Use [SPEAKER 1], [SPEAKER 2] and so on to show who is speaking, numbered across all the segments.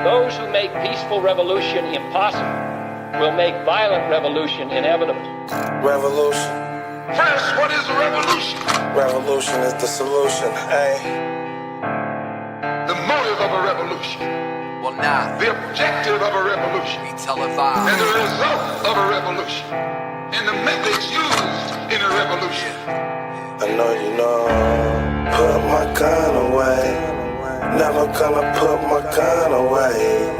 [SPEAKER 1] Those who make peaceful revolution impossible will make violent revolution inevitable.
[SPEAKER 2] Revolution.
[SPEAKER 3] First, what is a revolution?
[SPEAKER 2] Revolution is the solution, hey.
[SPEAKER 3] The motive of a revolution.
[SPEAKER 4] Well, now,
[SPEAKER 3] The objective of a revolution.
[SPEAKER 4] we televised.
[SPEAKER 3] And the result of a revolution. And the methods used in a revolution.
[SPEAKER 2] I know you know. Put my gun away. Never gonna put my gun away.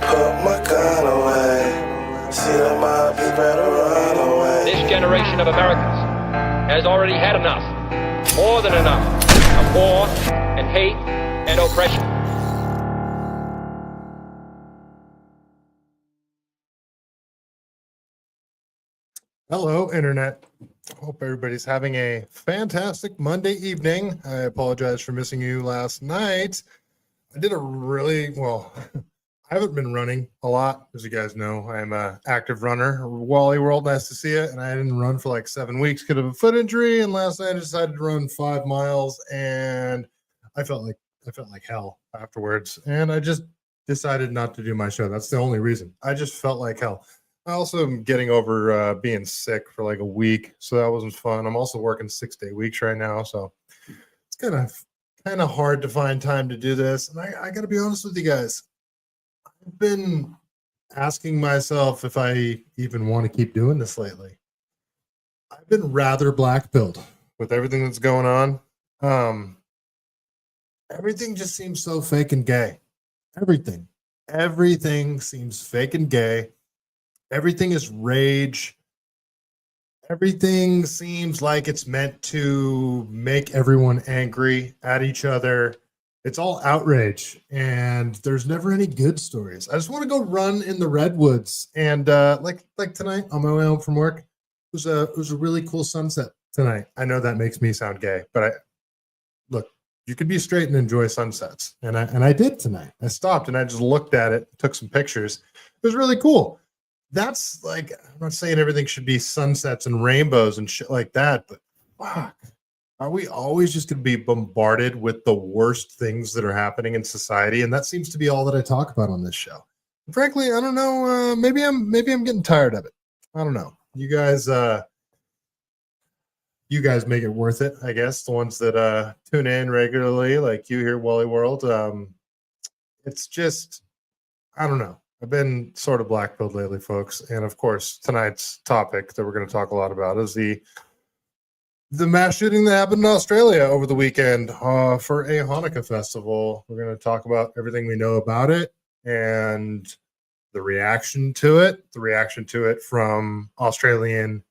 [SPEAKER 2] Put my gun away. See them all, be better run away.
[SPEAKER 1] This generation of Americans has already had enough, more than enough, of war and hate and oppression.
[SPEAKER 5] Hello, Internet. Hope everybody's having a fantastic Monday evening. I apologize for missing you last night. I did a really, well, I haven't been running a lot, as you guys know. I'm an active runner. Wally World, nice to see you. And I didn't run for like 7 weeks because of a foot injury. And last night I decided to run 5 miles, and I felt like hell afterwards. And I just decided not to do my show. That's the only reason. I just felt like hell. I also am getting over being sick for like a week, so that wasn't fun. I'm also working 6-day weeks right now, so it's kind of hard to find time to do this. And I got to be honest with you guys. I've been asking myself if I even want to keep doing this lately. I've been rather black-pilled with everything that's going on. Everything just seems so fake and gay. Everything seems fake and gay. Everything is rage. Everything seems like it's meant to make everyone angry at each other. It's all outrage, and there's never any good stories. I just want to go run in the redwoods, and like tonight on my way home from work, it was a really cool sunset tonight. I know that makes me sound gay, but look, you could be straight and enjoy sunsets, and I did tonight. I stopped and I just looked at it, took some pictures. It was really cool. That's like, I'm not saying everything should be sunsets and rainbows and shit like that, but fuck, are we always just going to be bombarded with the worst things that are happening in society? And that seems to be all that I talk about on this show. And frankly, I don't know. Maybe I'm getting tired of it. I don't know. You guys make it worth it, I guess. The ones that tune in regularly, like you here, Wally World. It's just, I don't know. I've been sort of black-pilled lately, folks. And of course, tonight's topic that we're going to talk a lot about is the mass shooting that happened in Australia over the weekend for a Hanukkah festival. We're going to talk about everything we know about it and the reaction to it from Australian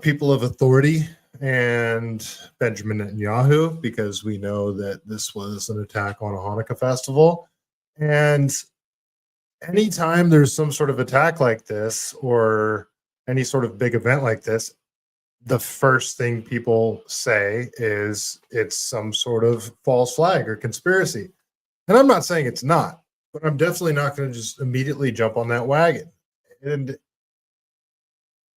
[SPEAKER 5] people of authority and Benjamin Netanyahu, because we know that this was an attack on a Hanukkah festival. And anytime there's some sort of attack like this or any sort of big event like this, the first thing people say is it's some sort of false flag or conspiracy. And I'm not saying it's not, but I'm definitely not going to just immediately jump on that wagon. And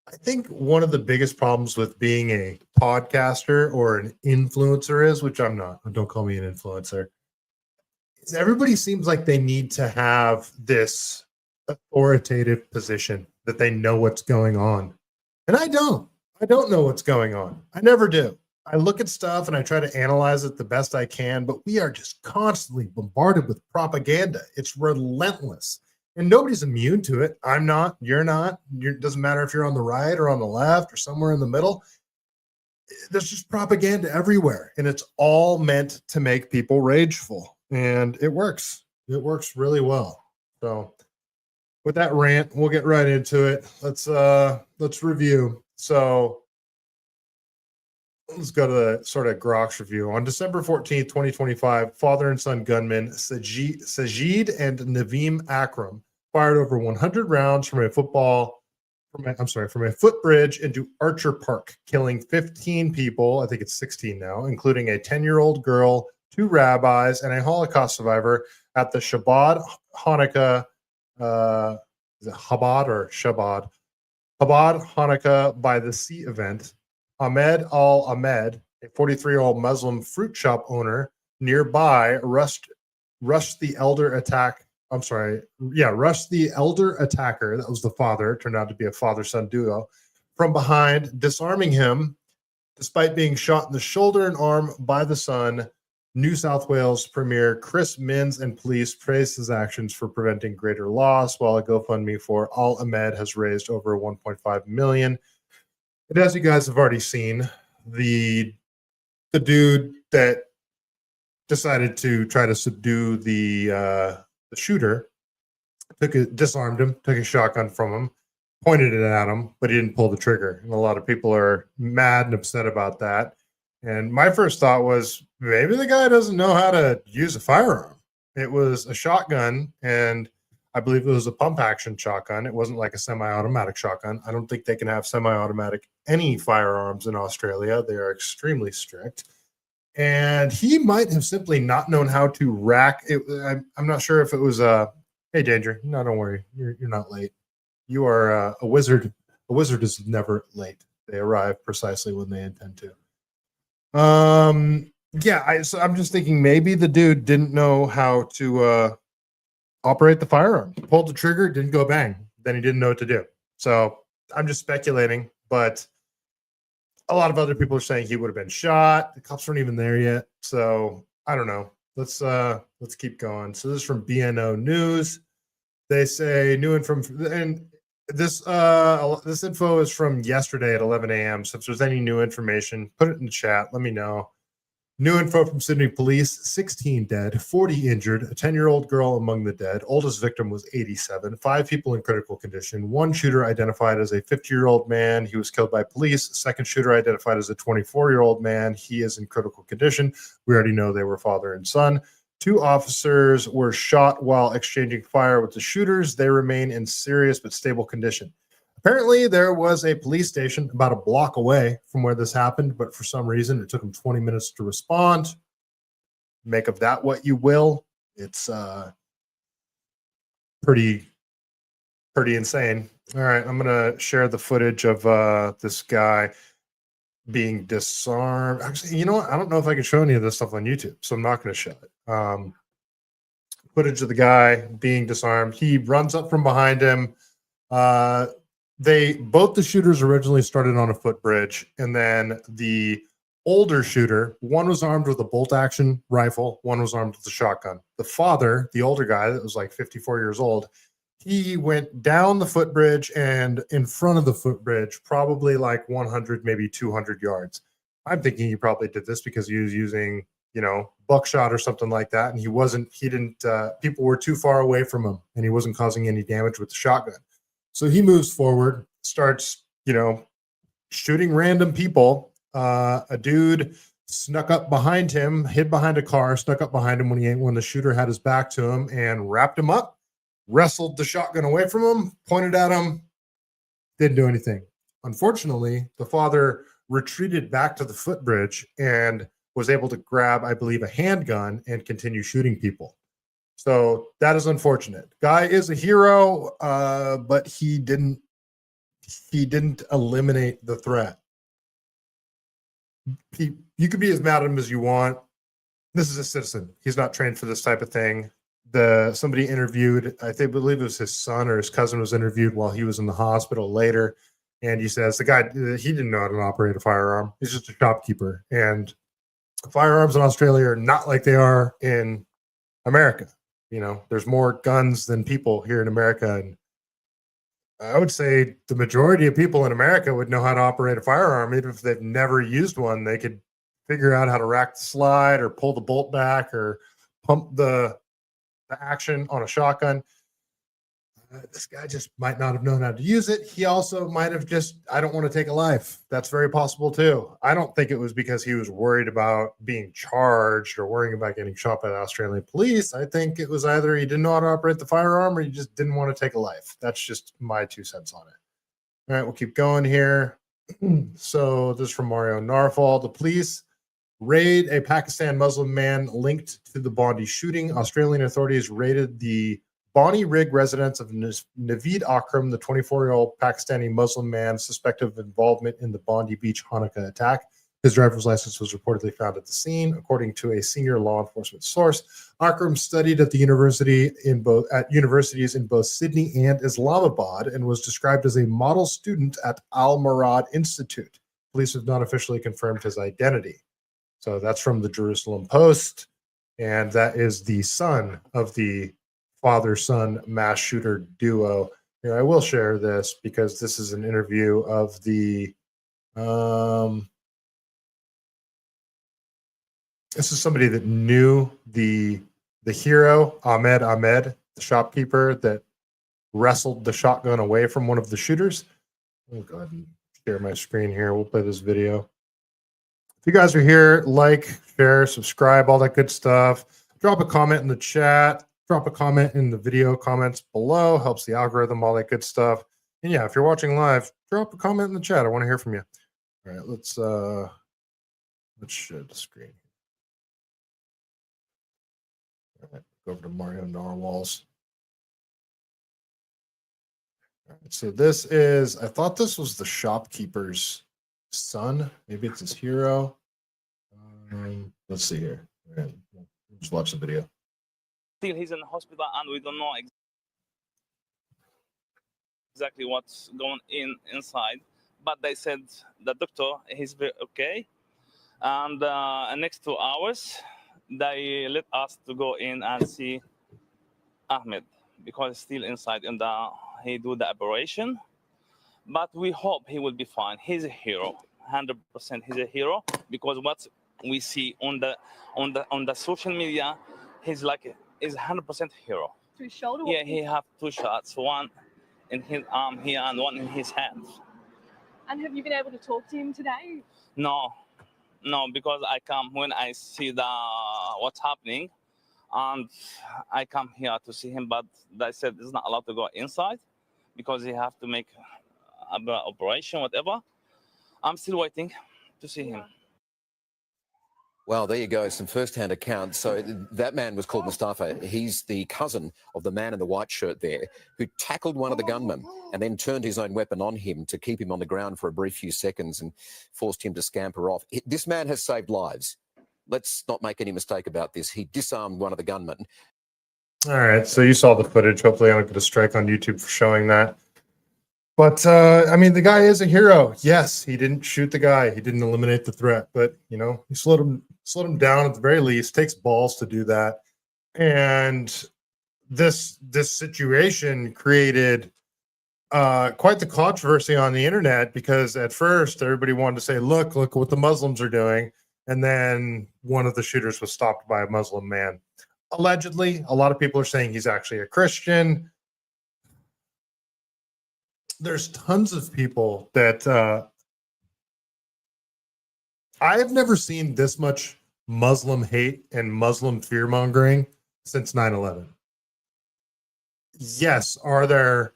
[SPEAKER 5] I think one of the biggest problems with being a podcaster or an influencer is, which I'm not, don't call me an influencer, everybody seems like they need to have this authoritative position that they know what's going on. And I don't know what's going on. I never do. I look at stuff and I try to analyze it the best I can, but we are just constantly bombarded with propaganda. It's relentless. And nobody's immune to it. I'm not, you're not. It doesn't matter if you're on the right or on the left or somewhere in the middle. There's just propaganda everywhere. And it's all meant to make people rageful. And it works. It works really well. So with that rant, we'll get right into it. Let's review. So let's go to the sort of Groks review. On December 14th, 2025, father and son gunmen Sajid and Naveem Akram fired over 100 rounds from a footbridge into Archer Park, killing 15 people. I think it's 16 now, including a 10-year-old girl, 2 rabbis, and a Holocaust survivor at the Chabad Hanukkah, is it Chabad or Shabbat? Chabad Hanukkah by the Sea event. Ahmed Al-Ahmed, a 43-year-old Muslim fruit shop owner nearby, rushed rushed the elder attack. I'm sorry. Yeah, rushed the elder attacker. That was the father. It turned out to be a father-son duo from behind, disarming him despite being shot in the shoulder and arm by the son. New South Wales Premier Chris Minns and police praised his actions for preventing greater loss, while a GoFundMe for Al Ahmed has raised over 1.5 million. And as you guys have already seen, the dude that decided to try to subdue the shooter disarmed him, took a shotgun from him, pointed it at him, but he didn't pull the trigger. And a lot of people are mad and upset about that. And my first thought was, maybe the guy doesn't know how to use a firearm. It was a shotgun, and I believe it was a pump action shotgun. It wasn't like a semi-automatic shotgun. I don't think they can have semi-automatic any firearms in Australia. They are extremely strict. And he might have simply not known how to rack it. I'm not sure if it was hey, Danger. No, don't worry. You're not late. You are a wizard. A wizard is never late. They arrive precisely when they intend to. Yeah, so I'm just thinking maybe the dude didn't know how to operate the firearm. He pulled the trigger, didn't go bang. Then he didn't know what to do. So I'm just speculating, but a lot of other people are saying he would have been shot. The cops weren't even there yet. So I don't know. Let's keep going. So this is from BNO News. They say new info, and this info is from yesterday at 11 a.m. So if there's any new information, put it in the chat. Let me know. New info from Sydney police, 16 dead, 40 injured, a 10-year-old girl among the dead. Oldest victim was 87, 5 people in critical condition. One shooter identified as a 50-year-old man. He was killed by police. Second shooter identified as a 24-year-old man. He is in critical condition. We already know they were father and son. 2 officers were shot while exchanging fire with the shooters. They remain in serious but stable condition. Apparently, there was a police station about a block away from where this happened, but for some reason, it took them 20 minutes to respond. Make of that what you will. It's pretty insane. All right, I'm going to share the footage of this guy being disarmed. Actually, you know what? I don't know if I can show any of this stuff on YouTube, so I'm not going to show it. Footage of the guy being disarmed. He runs up from behind him. Both the shooters originally started on a footbridge, and then the older shooter, one was armed with a bolt action rifle, one was armed with a shotgun. The father, the older guy that was like 54 years old, he went down the footbridge and in front of the footbridge, probably like 100, maybe 200 yards. I'm thinking he probably did this because he was using, buckshot or something like that. And people were too far away from him and he wasn't causing any damage with the shotgun. So he moves forward, starts, shooting random people. A dude snuck up behind him, hid behind a car, snuck up behind him when the shooter had his back to him and wrapped him up, wrestled the shotgun away from him, pointed at him, didn't do anything. Unfortunately, the father retreated back to the footbridge and was able to grab, I believe, a handgun and continue shooting people. So that is unfortunate. Guy is a hero, but he didn't eliminate the threat. You could be as mad at him as you want. This is a citizen. He's not trained for this type of thing. Somebody interviewed, believe it was his son or his cousin was interviewed while he was in the hospital later. And he says the guy, he didn't know how to operate a firearm. He's just a shopkeeper. And firearms in Australia are not like they are in America. There's more guns than people here in America. And I would say the majority of people in America would know how to operate a firearm. Even if they've never used one, they could figure out how to rack the slide or pull the bolt back or pump the action on a shotgun. This guy just might not have known how to use it. He also might have I don't want to take a life. That's very possible too. I don't think it was because he was worried about being charged or worrying about getting shot by the Australian police. I think it was either he didn't know how to operate the firearm or he just didn't want to take a life. That's just my 2 cents on it. All right, we'll keep going here. So this is from Mario Narfal. The police raid a Pakistan Muslim man linked to the Bondi shooting. Australian authorities raided the Bonnie Rig residence of Naveed Akram, the 24-year-old Pakistani Muslim man suspected of involvement in the Bondi Beach Hanukkah attack. His driver's license was reportedly found at the scene, according to a senior law enforcement source. Akram studied at universities in both Sydney and Islamabad and was described as a model student at Al Murad Institute. Police have not officially confirmed his identity. So that's from the Jerusalem Post, and that is the son of the father-son mass shooter duo. Here, I will share this because this is an interview of the this is somebody that knew the hero, Ahmed, the shopkeeper that wrestled the shotgun away from one of the shooters. I'll go ahead and share my screen here. We'll play this video. If you guys are here, like, share, subscribe, all that good stuff. Drop a comment in the chat. Drop a comment in the video comments below. Helps the algorithm, all that good stuff. And yeah, if you're watching live, drop a comment in the chat. I want to hear from you. All right, let's share the screen. All right, go over to Mario Narwhals. All right, so this is, I thought this was the shopkeeper's son. Maybe it's his hero. Let's see here. Right, just watch the video.
[SPEAKER 4] Still, he's in the hospital, and we don't know exactly what's going inside. But they said the doctor, he's very okay. And next 2 hours, they let us to go in and see Ahmed because he's still inside, and he do the operation. But we hope he will be fine. He's a hero, 100%. He's a hero because what we see on the social media, he's like is 100% hero.
[SPEAKER 6] To his shoulder?
[SPEAKER 4] Yeah, he have 2 shots, one in his arm here and one in his hand.
[SPEAKER 6] And have you been able to talk to him today?
[SPEAKER 4] No, because I come when I see what's happening, and I come here to see him. But they said it's not allowed to go inside because he have to make an operation, whatever. I'm still waiting to see him.
[SPEAKER 7] Well, there you go, some first-hand accounts. So that man was called Mustafa. He's the cousin of the man in the white shirt there who tackled one of the gunmen and then turned his own weapon on him to keep him on the ground for a brief few seconds and forced him to scamper off. This man has saved lives. Let's not make any mistake about this. He disarmed one of the gunmen.
[SPEAKER 5] All right, so you saw the footage. Hopefully I don't get a strike on YouTube for showing that. But, I mean, the guy is a hero. Yes, he didn't shoot the guy. He didn't eliminate the threat. But, you know, he slowed him down at the very least. Takes balls to do that. And this situation created quite the controversy on the internet because at first everybody wanted to say, look what the Muslims are doing. And then one of the shooters was stopped by a Muslim man. Allegedly, a lot of people are saying he's actually a Christian. There's tons of people that I have never seen this much Muslim hate and Muslim fear mongering since 9/11. Yes, are there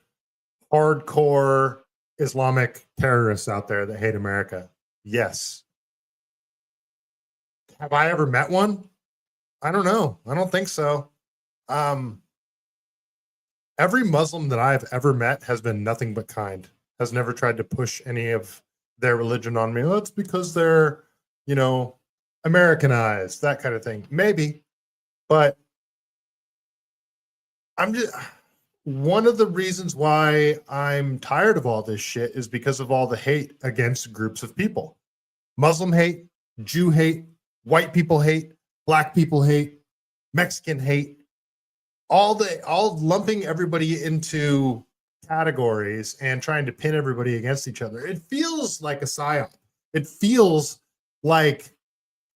[SPEAKER 5] hardcore Islamic terrorists out there that hate America? Yes. Have I ever met one? I don't know. I don't think so. Every Muslim that I've ever met has been nothing but kind, has never tried to push any of their religion on me. That's because they're, you know, Americanized, that kind of thing. Maybe. But I'm just, one of the reasons why I'm tired of all this shit is because of all the hate against groups of people. Muslim hate, Jew hate, white people hate, black people hate, Mexican hate. All lumping everybody into categories and trying to pin everybody against each other. It feels like a psyop. It feels like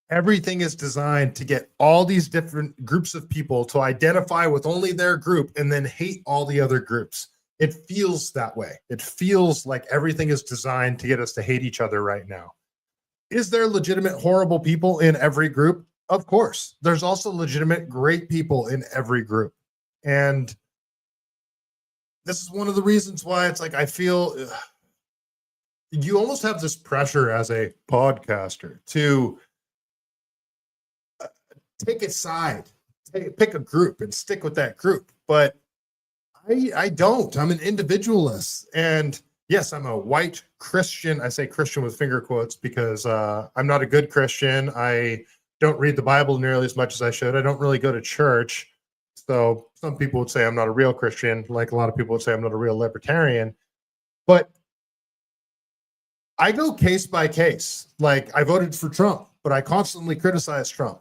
[SPEAKER 5] everything is designed to get all these different groups of people to identify with only their group and then hate all the other groups. It feels that way. It feels like everything is designed to get us to hate each other right now. Is there legitimate horrible people in every group? Of course. There's also legitimate great people in every group. And this is one of the reasons why it's like I feel you almost have this pressure as a podcaster to take a side, pick a group and stick with that group. But I don't. I'm an individualist. And yes, I'm a white Christian. I say Christian with finger quotes because I'm not a good Christian. I don't read the Bible nearly as much as I should. I don't really go to church. So some people would say I'm not a real Christian, like a lot of people would say I'm not a real libertarian. But I go case by case. Like, I voted for Trump, but I constantly criticize Trump.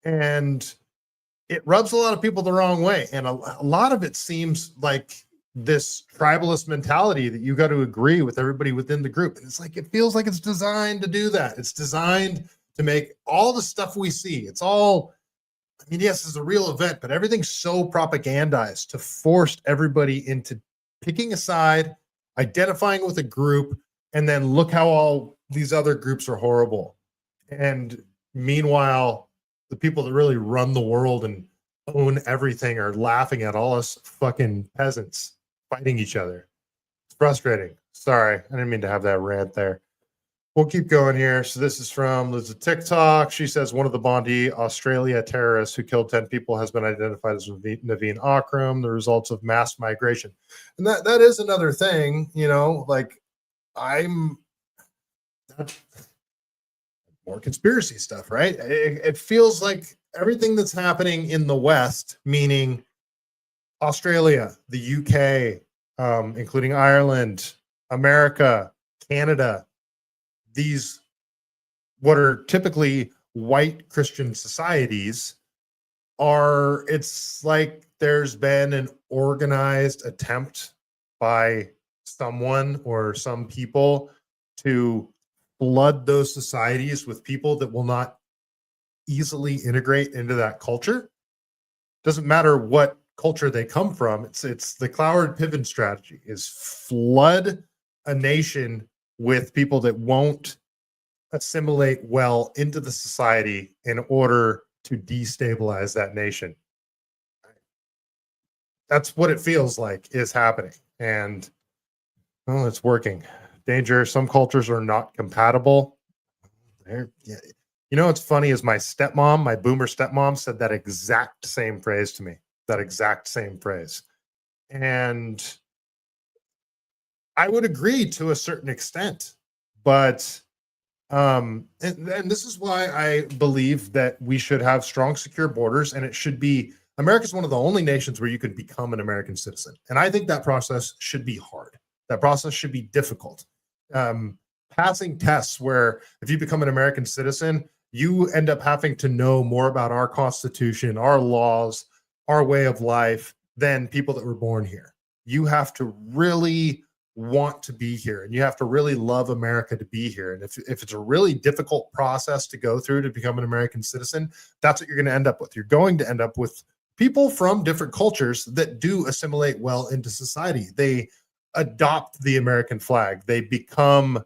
[SPEAKER 5] And it rubs a lot of people the wrong way. And a lot of it seems like this tribalist mentality that you got to agree with everybody within the group. And it's like, it feels like it's designed to do that. It's designed to make all the stuff we see. It's all, I mean, yes, it's a real event, but everything's so propagandized to force everybody into picking a side, identifying with a group, and then look how all these other groups are horrible. And meanwhile, the people that really run the world and own everything are laughing at all us fucking peasants fighting each other. It's frustrating. Sorry, I didn't mean to have that rant there. We'll keep going here. So this is from Liz at TikTok. She says one of the Bondi, Australia terrorists who killed 10 people has been identified as Naveen Akram, the results of mass migration. And that is another thing, you know, like more conspiracy stuff, right? It feels like everything that's happening in the West, meaning Australia, the UK, including Ireland, America, Canada, these what are typically white Christian societies are, it's like there's been an organized attempt by someone or some people to flood those societies with people that will not easily integrate into that culture. Doesn't matter what culture they come from. It's the Cloward Piven strategy, is flood a nation with people that won't assimilate well into the society in order to destabilize that nation. That's what it feels like is happening. And well, it's working. Danger. Some cultures are not compatible. Yeah. You know what's funny is my stepmom, my boomer stepmom, said that exact same phrase to me. That exact same phrase. And I would agree to a certain extent. But and this is why I believe that we should have strong, secure borders, and it should be, America's one of the only nations where you can become an American citizen. And I think that process should be hard. That process should be difficult. Passing tests where if you become an American citizen, you end up having to know more about our Constitution, our laws, our way of life than people that were born here. You have to really want to be here, and you have to really love America to be here. And if it's a really difficult process to go through to become an American citizen, that's what you're going to end up with. You're going to end up with people from different cultures that do assimilate well into society. They adopt the American flag. They become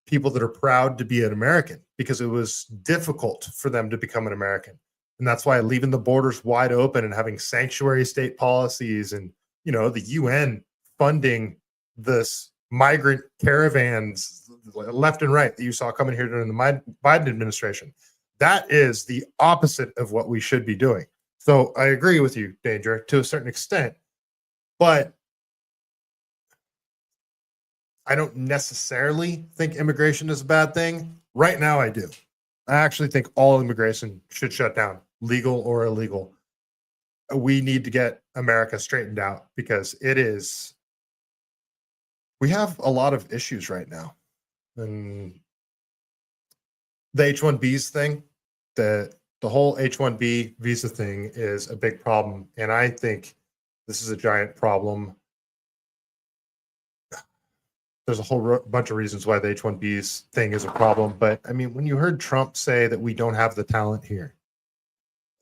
[SPEAKER 5] people that are proud to be an American because it was difficult for them to become an American. And that's why leaving the borders wide open and having sanctuary state policies and, you know, the UN funding this migrant caravans left and right that you saw coming here during the Biden administration. That is the opposite of what we should be doing. So I agree with you, Danger, to a certain extent, but I don't necessarily think immigration is a bad thing. Right now, I do. I actually think all immigration should shut down, legal or illegal. We need to get America straightened out because we have a lot of issues right now. And the H-1Bs thing, the whole H-1B visa thing is a big problem. And I think this is a giant problem. There's a whole bunch of reasons why the H-1Bs thing is a problem. But I mean, when you heard Trump say that we don't have the talent here,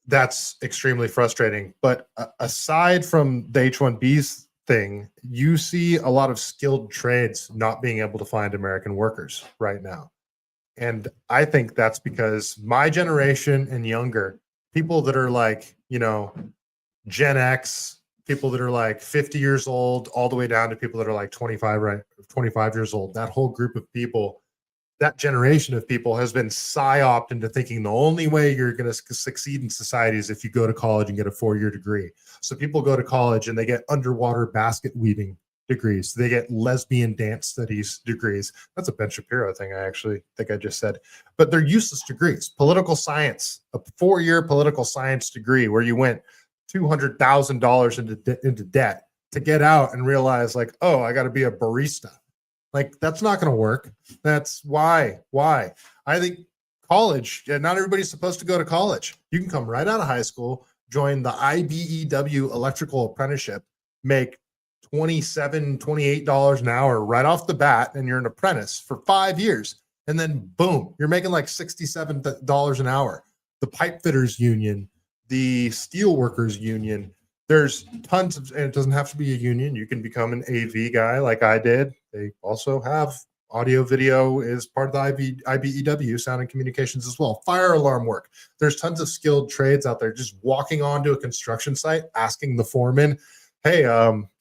[SPEAKER 5] that's extremely frustrating. But aside from the H-1Bs thing, you see a lot of skilled trades not being able to find American workers right now. And I think that's because my generation and younger, people that are like, you know, Gen X, people that are like 50 years old, all the way down to people that are like 25 years old, that whole group of people, that generation of people has been psyoped into thinking the only way you're going to succeed in society is if you go to college and get a 4-year degree. So people go to college and they get underwater basket weaving degrees. They get lesbian dance studies degrees. That's a Ben Shapiro thing, I actually think I just said. But they're useless degrees. Political science, a 4-year political science degree where you went $200,000 into debt to get out and realize, like, oh, I got to be a barista. Like, that's not going to work. That's why. I think college, not everybody's supposed to go to college. You can come right out of high school, join the IBEW electrical apprenticeship, make $27, $28 an hour right off the bat, and you're an apprentice for 5 years. And then boom, you're making like $67 an hour. The pipe fitters union, the steel workers union, there's tons of, and it doesn't have to be a union. You can become an AV guy like I did. They also have audio video is part of the IBEW, sound and communications as well. Fire alarm work. There's tons of skilled trades out there. Just walking onto a construction site, asking the foreman, hey,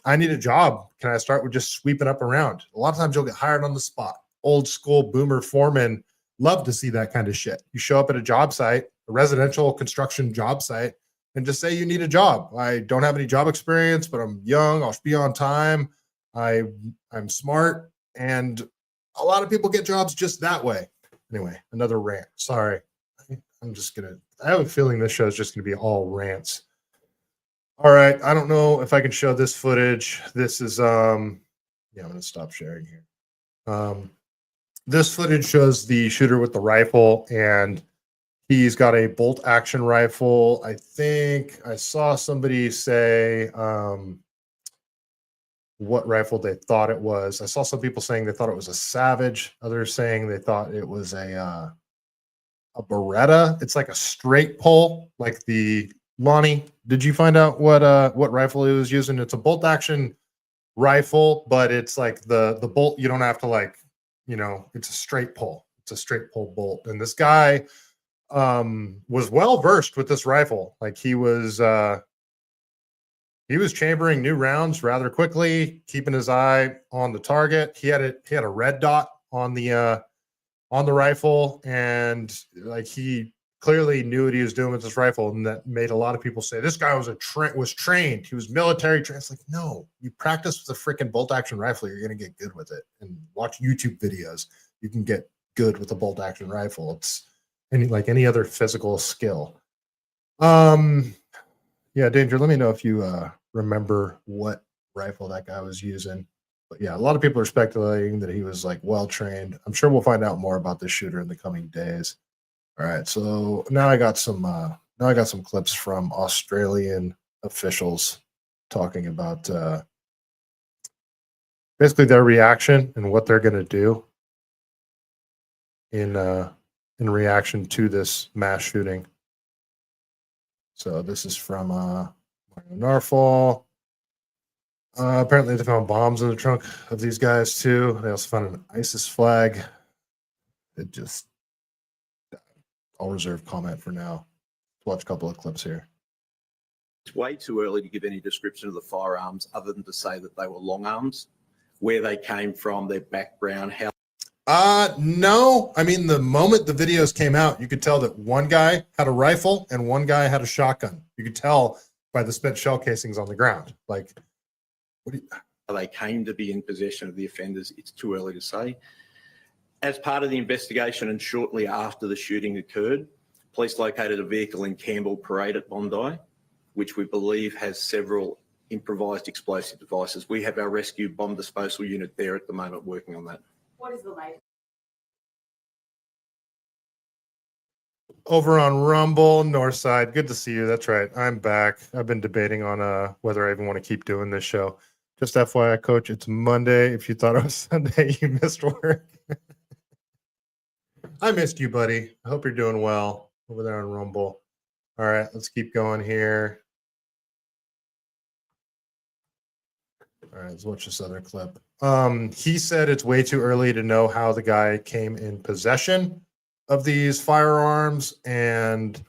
[SPEAKER 5] I need a job. Can I start with just sweeping up around? A lot of times you'll get hired on the spot. Old school boomer foremen love to see that kind of shit. You show up at a job site, a residential construction job site, and just say you need a job. I don't have any job experience, but I'm young. I'll be on time. I'm smart. And a lot of people get jobs just that way. Anyway, another rant. Sorry. I have a feeling this show is just going to be all rants. All right. I don't know if I can show this footage. This is, I'm going to stop sharing here. This footage shows the shooter with the rifle, and he's got a bolt action rifle. I think I saw somebody say what rifle they thought it was. I saw some people saying they thought it was a Savage. Others saying they thought it was a Beretta. It's like a straight pull, like the Lonnie. Did you find out what rifle he was using? It's a bolt action rifle, but it's like the bolt. You don't have to it's a straight pull. It's a straight pull bolt. And this guy was well versed with this rifle. Like he was chambering new rounds rather quickly, keeping his eye on the target. He had a red dot on the rifle, and like he clearly knew what he was doing with this rifle, and that made a lot of people say this guy was trained. He was military trained. It's like, no, you practice with a freaking bolt action rifle, you're gonna get good with it. And watch YouTube videos. You can get good with a bolt action rifle. It's any other physical skill. Yeah, Danger, let me know if you remember what rifle that guy was using. But yeah, a lot of people are speculating that he was like well trained. I'm sure we'll find out more about this shooter in the coming days. All right, so now I got some clips from Australian officials talking about basically their reaction and what they're going to do in reaction to this mass shooting. So this is from Narfall. Apparently they found bombs in the trunk of these guys too. They also found an ISIS flag. I'll reserve comment for now. Let's watch a couple of clips here.
[SPEAKER 8] It's way too early to give any description of the firearms other than to say that they were long arms, where they came from, their background, how.
[SPEAKER 5] No. I mean, the moment the videos came out, you could tell that one guy had a rifle and one guy had a shotgun. You could tell by the spent shell casings on the ground. Like,
[SPEAKER 8] they came to be in possession of the offenders, it's too early to say. As part of the investigation and shortly after the shooting occurred, police located a vehicle in Campbell Parade at Bondi, which we believe has several improvised explosive devices. We have our rescue bomb disposal unit there at the moment working on that.
[SPEAKER 9] What is the latest?
[SPEAKER 5] Over on Rumble, Northside. Good to see you. That's right. I'm back. I've been debating on whether I even want to keep doing this show. Just FYI, Coach, it's Monday. If you thought it was Sunday, you missed work. I missed you, buddy. I hope you're doing well over there on Rumble. All right, let's keep going here. All right, let's watch this other clip. He said it's way too early to know how the guy came in possession of these firearms, and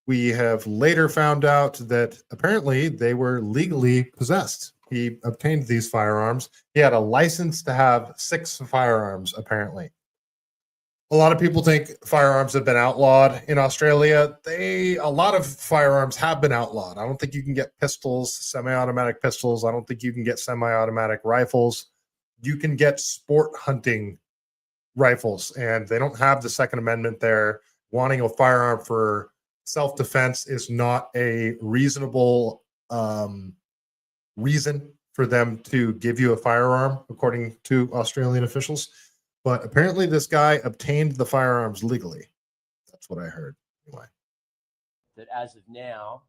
[SPEAKER 5] we have later found out that apparently they were legally possessed. He obtained these firearms. He had a license to have 6 firearms, apparently. A lot of people think firearms have been outlawed in Australia. A lot of firearms have been outlawed. I don't think you can get pistols, semi-automatic pistols. I don't think you can get semi-automatic rifles. You can get sport hunting rifles, and they don't have the Second Amendment there. Wanting a firearm for self-defense is not a reasonable reason for them to give you a firearm, according to Australian officials. But apparently this guy obtained the firearms legally. That's what I heard. Anyway.
[SPEAKER 9] That as of now,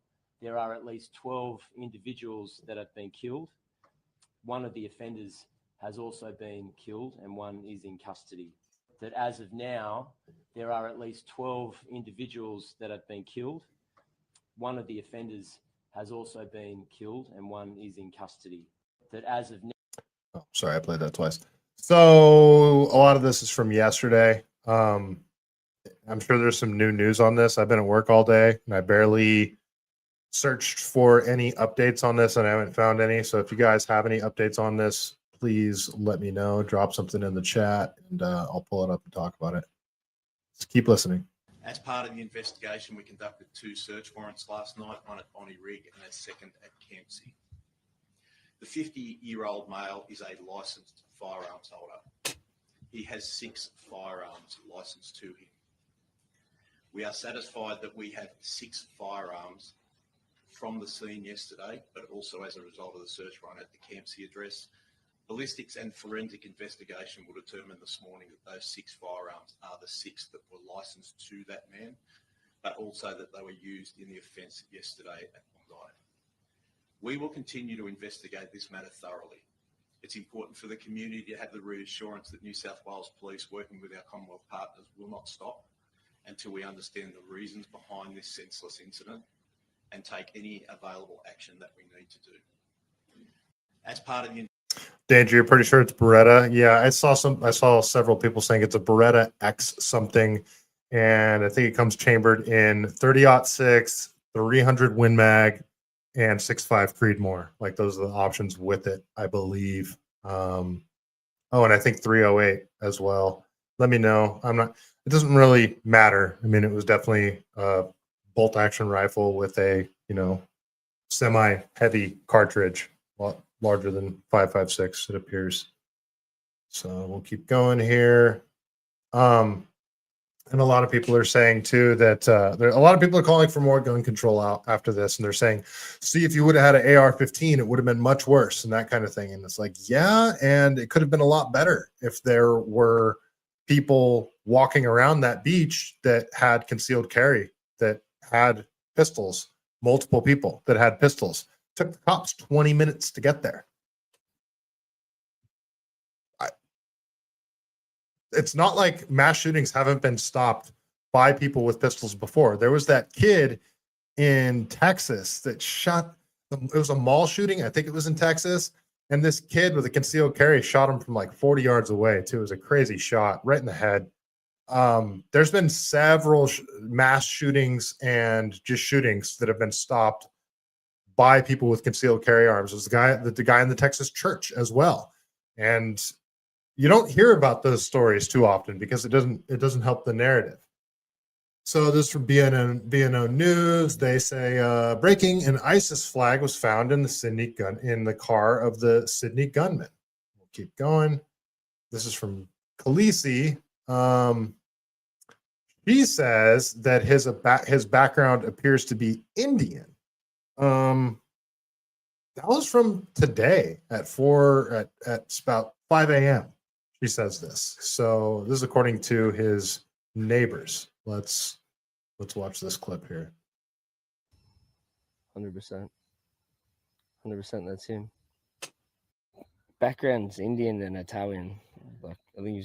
[SPEAKER 9] there are at least 12 individuals that have been killed. One of the offenders has also been killed and one is in custody. That as of now, there are at least 12 individuals that have been killed. One of the offenders has also been killed and one is in custody. That as of now.
[SPEAKER 5] Oh, sorry, I played that twice. So a lot of this is from yesterday. I'm sure there's some new news on this. I've been at work all day and I barely searched for any updates on this and I haven't found any. So if you guys have any updates on this, please let me know. Drop something in the chat and I'll pull it up and talk about it. Just keep listening.
[SPEAKER 8] As part of the investigation, we conducted 2 search warrants last night, one at Bondi Beach and a second at Campsie. The 50-year-old male is a licensed firearms holder. He has 6 firearms licensed to him. We are satisfied that we have 6 firearms from the scene yesterday, but also as a result of the search warrant at the Campsie address. Ballistics and forensic investigation will determine this morning that those 6 firearms are the 6 that were licensed to that man, but also that they were used in the offence yesterday at Bondi. We will continue to investigate this matter thoroughly. It's important for the community to have the reassurance that New South Wales Police, working with our Commonwealth partners, will not stop until we understand the reasons behind this senseless incident and take any available action that we need to do. As part of the
[SPEAKER 5] Danger, you're pretty sure it's Beretta? Yeah, I saw several people saying it's a Beretta X something, and I think it comes chambered in 30-06, 300 Win Mag, and 6.5 Creedmoor. Like those are the options with it, I believe. And I think 308 as well. Let me know. It doesn't really matter. I mean, it was definitely a bolt action rifle with a, semi-heavy cartridge, larger than 5.56, it appears. So we'll keep going here. And a lot of people are saying too that a lot of people are calling for more gun control out after this, and they're saying, see, if you would have had an AR-15, it would have been much worse and that kind of thing. And it's like, yeah, and it could have been a lot better if there were people walking around that beach that had concealed carry, that had pistols, multiple people that had pistols. Took the cops 20 minutes to get there. It's not like mass shootings haven't been stopped by people with pistols before. There was that kid in Texas that shot, it was a mall shooting. I think it was in Texas. And this kid with a concealed carry shot him from like 40 yards away too. It was a crazy shot right in the head. There's been several mass shootings and just shootings that have been stopped by people with concealed carry arms. There's the guy in the Texas church as well. And you don't hear about those stories too often because it doesn't help the narrative. So this from BNO News. They say breaking an ISIS flag was found in the car of the Sydney gunman. We'll keep going. This is from Khaleesi. He says that his background appears to be Indian. That was from today at about 5 a.m. She says this. So this is according to his neighbors. Let's watch this clip here.
[SPEAKER 10] 100%. 100%, that's him. Background's Indian and Italian. Like I think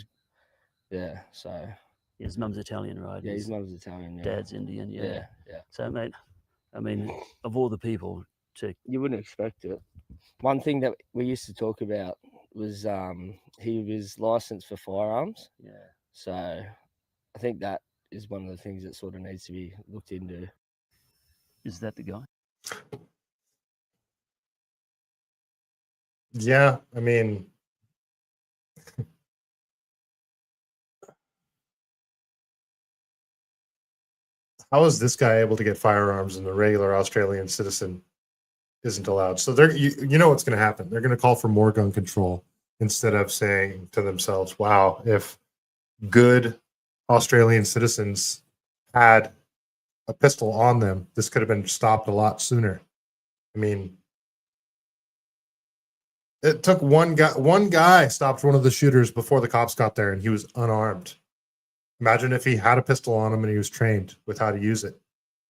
[SPEAKER 10] so.
[SPEAKER 11] His mum's Italian, right?
[SPEAKER 10] Yeah, his mum's Italian. Yeah.
[SPEAKER 11] Dad's Indian, yeah.
[SPEAKER 10] Yeah.
[SPEAKER 11] So, mate, I mean, of all the people
[SPEAKER 10] you wouldn't expect it. One thing that we used to talk about was he was licensed for firearms.
[SPEAKER 11] Yeah.
[SPEAKER 10] So I think that is one of the things that sort of needs to be looked into.
[SPEAKER 11] Is that the guy?
[SPEAKER 5] Yeah, I mean, how is this guy able to get firearms and the regular Australian citizen isn't allowed? So you know what's going to happen. They're going to call for more gun control instead of saying to themselves, wow, if good Australian citizens had a pistol on them, this could have been stopped a lot sooner. I mean, it took one guy stopped one of the shooters before the cops got there, and he was unarmed. Imagine if he had a pistol on him and he was trained with how to use it.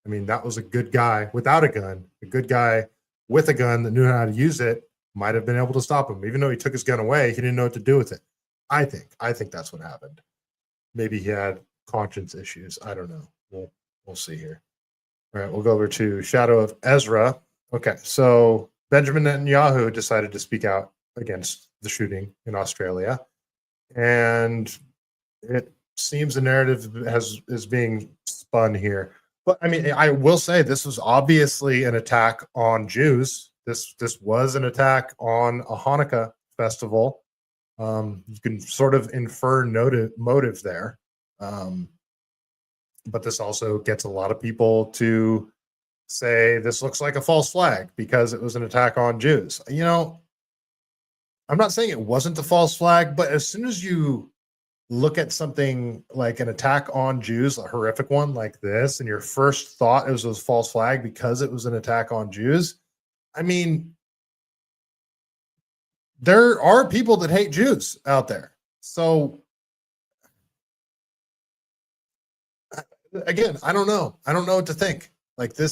[SPEAKER 5] I mean, that was a good guy without a gun. A good guy with a gun that knew how to use it might have been able to stop him. Even though he took his gun away, he didn't know what to do with it. I think that's what happened. Maybe he had conscience issues. I don't know. We'll see here. All right, we'll go over to Shadow of Ezra. Okay, so Benjamin Netanyahu decided to speak out against the shooting in Australia, and it seems the narrative is being spun here. But I mean, I will say this was obviously an attack on Jews. This was an attack on a Hanukkah festival. You can sort of infer motive there. But this also gets a lot of people to say this looks like a false flag because it was an attack on Jews. You know, I'm not saying it wasn't a false flag, but as soon as you look at something like an attack on Jews, a horrific one like this, and your first thought it was a false flag because it was an attack on Jews, I mean, there are people that hate Jews out there. So again, I don't know. I don't know what to think. Like, it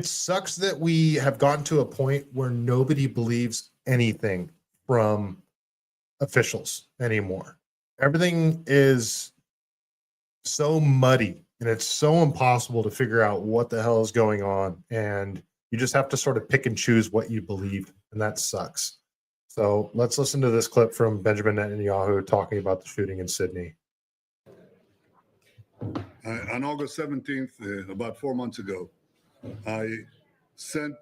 [SPEAKER 5] sucks that we have gotten to a point where nobody believes anything from officials anymore. Everything is so muddy and it's so impossible to figure out what the hell is going on. And you just have to sort of pick and choose what you believe. And that sucks. So let's listen to this clip from Benjamin Netanyahu talking about the shooting in Sydney.
[SPEAKER 12] On August 17th, about 4 months ago, I sent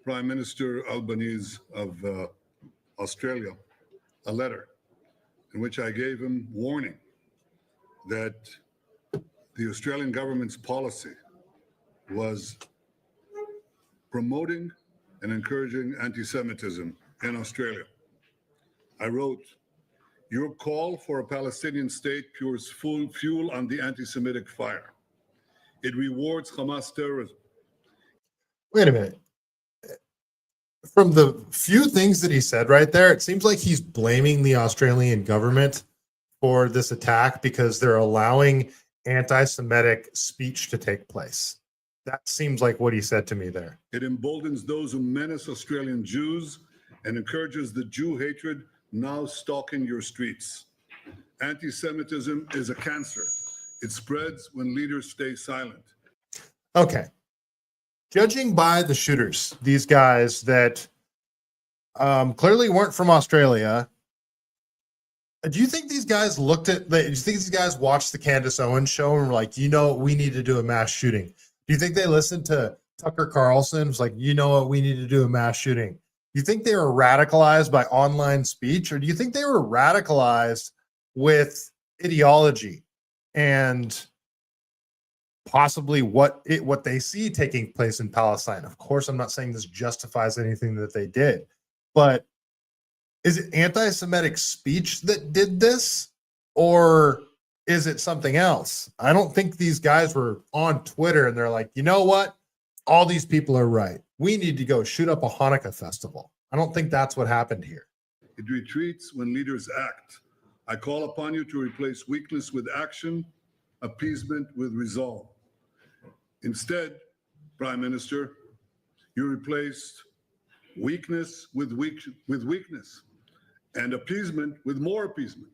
[SPEAKER 12] Prime Minister Albanese of Australia a letter in which I gave him warning that the Australian government's policy was promoting and encouraging anti-Semitism in Australia. I wrote, "Your call for a Palestinian state pours full fuel on the anti-Semitic fire. It rewards Hamas terrorism."
[SPEAKER 5] Wait a minute. From the few things that he said right there, it seems like he's blaming the Australian government for this attack because they're allowing anti-Semitic speech to take place. That seems like what he said to me there.
[SPEAKER 12] It emboldens those who menace Australian Jews and encourages the Jew hatred now stalking your streets. Anti-Semitism is a cancer. It spreads when leaders stay silent.
[SPEAKER 5] Okay. Judging by the shooters, these guys that clearly weren't from Australia, do you think these guys do you think these guys watched the Candace Owens show and were like, you know what, we need to do a mass shooting? Do you think they listened to Tucker Carlson? It was like, you know what, we need to do a mass shooting. Do you think they were radicalized by online speech, or do you think they were radicalized with ideology and possibly what they see taking place in Palestine? Of course, I'm not saying this justifies anything that they did, but is it anti-Semitic speech that did this, or is it something else? I don't think these guys were on Twitter and they're like, you know what? All these people are right. We need to go shoot up a Hanukkah festival. I don't think that's what happened here.
[SPEAKER 12] It retreats when leaders act. I call upon you to replace weakness with action, appeasement with resolve. Instead, Prime Minister, you replaced weakness with weakness and appeasement with more appeasement.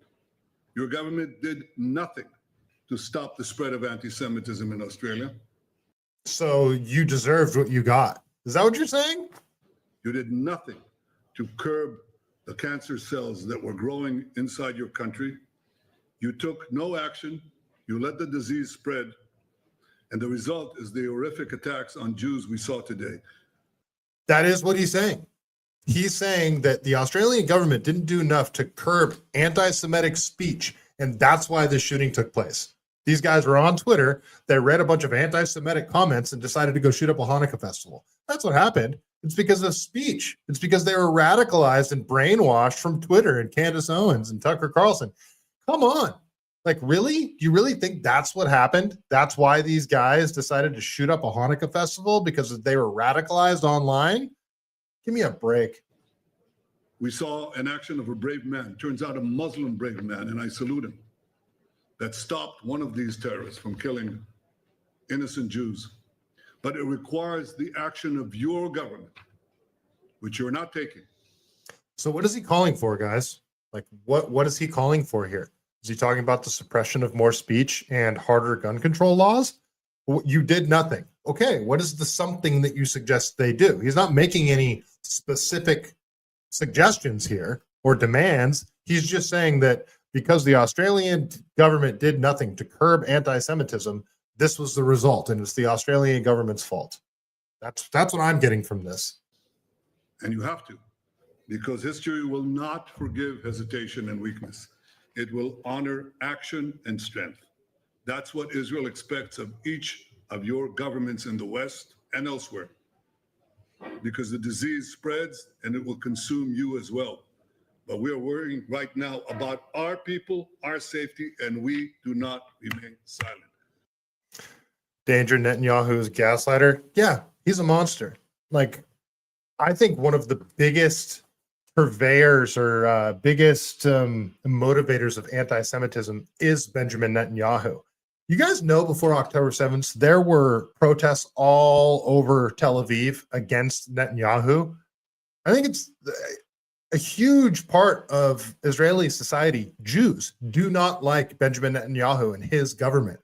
[SPEAKER 12] Your government did nothing to stop the spread of anti-Semitism in Australia.
[SPEAKER 5] So you deserved what you got. Is that what you're saying?
[SPEAKER 12] You did nothing to curb the cancer cells that were growing inside your country. You took no action. You let the disease spread. And the result is the horrific attacks on Jews we saw today.
[SPEAKER 5] That is what he's saying. He's saying that the Australian government didn't do enough to curb anti-Semitic speech, and that's why the shooting took place. These guys were on Twitter. They read a bunch of anti-Semitic comments and decided to go shoot up a Hanukkah festival. That's what happened. It's because of speech. It's because they were radicalized and brainwashed from Twitter and Candace Owens and Tucker Carlson. Come on. Like, really? Do you really think that's what happened? That's why these guys decided to shoot up a Hanukkah festival, because they were radicalized online? Give me a break.
[SPEAKER 12] We saw an action of a brave man, turns out a Muslim brave man, and I salute him, that stopped one of these terrorists from killing innocent Jews. But it requires the action of your government, which you're not taking.
[SPEAKER 5] So what is he calling for, guys? Like, what is he calling for here? Is he talking about the suppression of more speech and harder gun control laws? You did nothing. Okay, what is the something that you suggest they do? He's not making any specific suggestions here or demands. He's just saying that because the Australian government did nothing to curb anti-Semitism, this was the result, and it's the Australian government's fault. That's what I'm getting from this.
[SPEAKER 12] And you have to, because history will not forgive hesitation and weakness. It will honor action and strength. That's what Israel expects of each of your governments in the West and elsewhere, because the disease spreads and it will consume you as well. But we are worrying right now about our people, our safety, and we do not remain silent.
[SPEAKER 5] Danger Netanyahu's gaslighter. Yeah, he's a monster. Like, I think one of the biggest purveyors or biggest motivators of anti-Semitism is Benjamin Netanyahu. You guys know before October 7th, there were protests all over Tel Aviv against Netanyahu. I think it's a huge part of Israeli society. Jews do not like Benjamin Netanyahu and his government.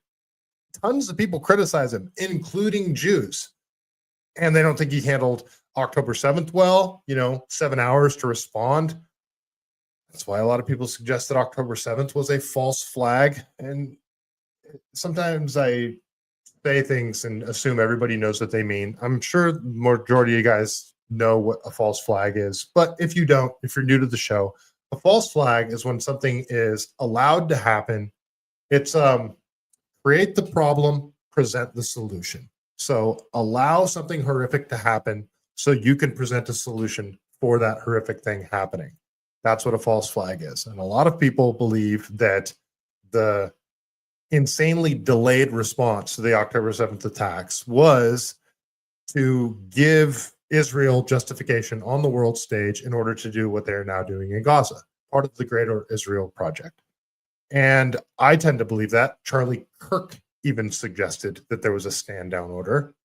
[SPEAKER 5] Tons of people criticize him, including Jews. And they don't think he handled October 7th well, 7 hours to respond. That's why a lot of people suggest that October 7th was a false flag. And sometimes I say things and assume everybody knows what they mean. I'm sure the majority of you guys know what a false flag is. But if you don't, if you're new to the show, a false flag is when something is allowed to happen. It's create the problem, present the solution. So allow something horrific to happen so you can present a solution for that horrific thing happening. That's what a false flag is. And a lot of people believe that the insanely delayed response to the October 7th attacks was to give Israel justification on the world stage in order to do what they're now doing in Gaza, part of the Greater Israel Project. And I tend to believe that. Charlie Kirk even suggested that there was a stand down order.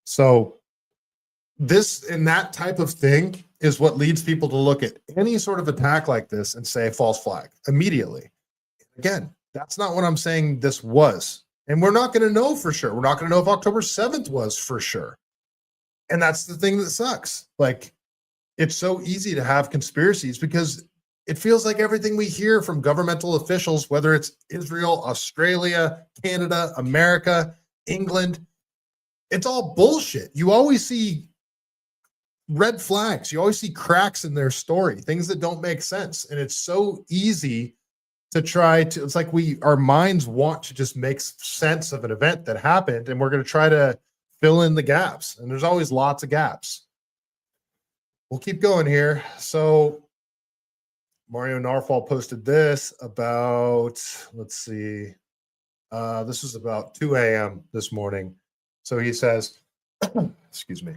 [SPEAKER 5] So this and that type of thing is what leads people to look at any sort of attack like this and say false flag immediately. Again, that's not what I'm saying this was. And we're not going to know for sure. We're not going to know if October 7th was for sure. And that's the thing that sucks. Like, it's so easy to have conspiracies because it feels like everything we hear from governmental officials, whether it's Israel, Australia, Canada, America, England, it's all bullshit. You always see red flags. You always see cracks in their story, things that don't make sense. And it's so easy to try to, it's like our minds want to just make sense of an event that happened, and we're going to try to fill in the gaps. And there's always lots of gaps. We'll keep going here. So Mario Narfall posted this about, let's see, this is about 2 a.m. this morning. So he says, excuse me,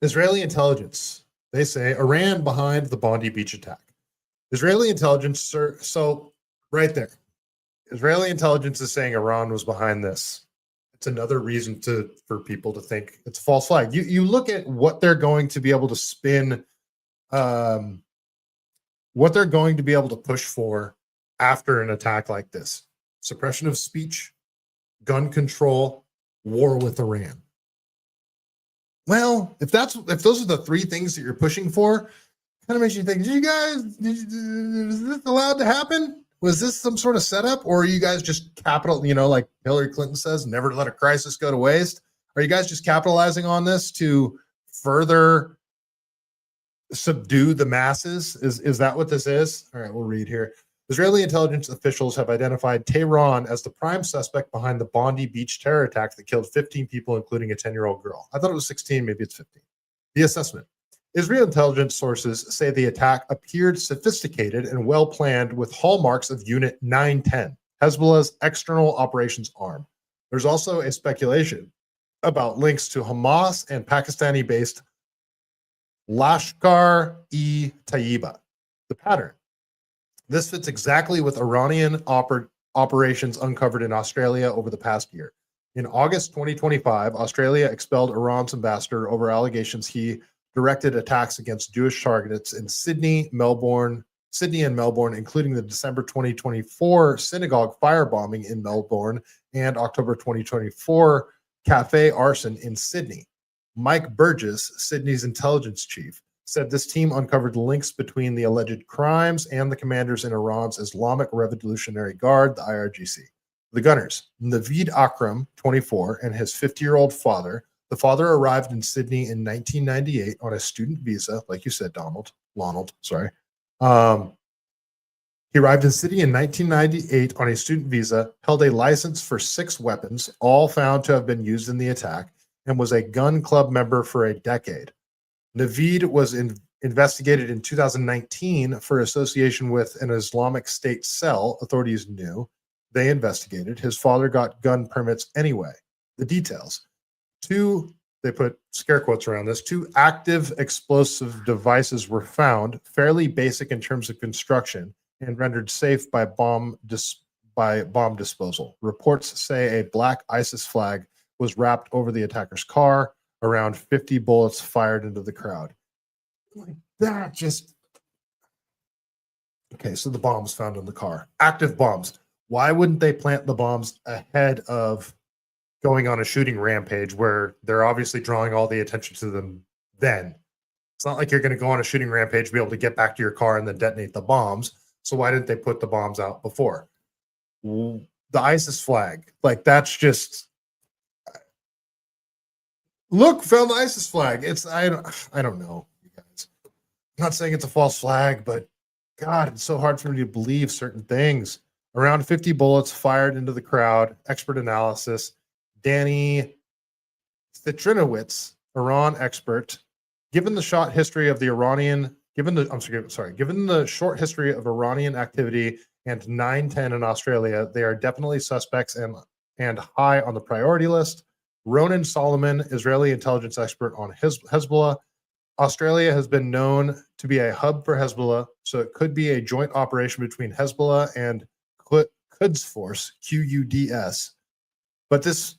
[SPEAKER 5] Israeli intelligence, they say Iran behind the Bondi Beach attack. Israeli intelligence, so right there, Israeli intelligence is saying Iran was behind this. It's another reason for people to think it's a false flag. You look at what they're going to be able to spin, what they're going to be able to push for after an attack like this: suppression of speech, gun control, war with Iran. Well, if those are the three things that you're pushing for, kind of makes you think, is this allowed to happen? Was this some sort of setup, or are you guys just like Hillary Clinton says, never let a crisis go to waste? Are you guys just capitalizing on this to further subdue the masses? Is that what this is? All right, we'll read here. Israeli intelligence officials have identified Tehran as the prime suspect behind the Bondi Beach terror attack that killed 15 people, including a 10-year-old girl. I thought it was 16, maybe it's 15. The assessment. Israel intelligence sources say the attack appeared sophisticated and well-planned with hallmarks of Unit 910, Hezbollah's external operations arm. There's also a speculation about links to Hamas and Pakistani-based Lashkar-e-Taiba. The pattern. This fits exactly with Iranian operations uncovered in Australia over the past year. In August 2025, Australia expelled Iran's ambassador over allegations he directed attacks against Jewish targets in Sydney and Melbourne, including the December 2024 synagogue firebombing in Melbourne and October 2024 cafe arson in Sydney. Mike Burgess, Sydney's intelligence chief, said this team uncovered links between the alleged crimes and the commanders in Iran's Islamic Revolutionary Guard, the IRGC. The gunners, Naveed Akram, 24, and his 50-year-old father. The father arrived in Sydney in 1998 on a student visa, like you said, Lonald, sorry. He arrived in Sydney in 1998 on a student visa, held a license for 6 weapons, all found to have been used in the attack, and was a gun club member for a decade. Naveed was investigated in 2019 for association with an Islamic State cell, authorities knew. They investigated. His father got gun permits anyway. The details. 2, they put scare quotes around this, 2 active explosive devices were found, fairly basic in terms of construction, and rendered safe by bomb disposal. Reports say a black ISIS flag was wrapped over the attacker's car. Around 50 bullets fired into the crowd. Like that just... Okay, so the bombs found in the car. Active bombs. Why wouldn't they plant the bombs ahead of going on a shooting rampage where they're obviously drawing all the attention to them then? It's not like you're going to go on a shooting rampage, be able to get back to your car and then detonate the bombs. So why didn't they put the bombs out before? The ISIS flag. Like that's just... Look, found the ISIS flag. I don't know, you guys. I'm not saying it's a false flag, but God, it's so hard for me to believe certain things. Around 50 bullets fired into the crowd. Expert analysis. Danny Citrinowitz, Iran expert. Given the short history of Iranian activity and 910 in Australia, they are definitely suspects and high on the priority list. Ronan Solomon, Israeli intelligence expert on Hezbollah. Australia has been known to be a hub for Hezbollah, so it could be a joint operation between Hezbollah and Quds Force, QUDS. But this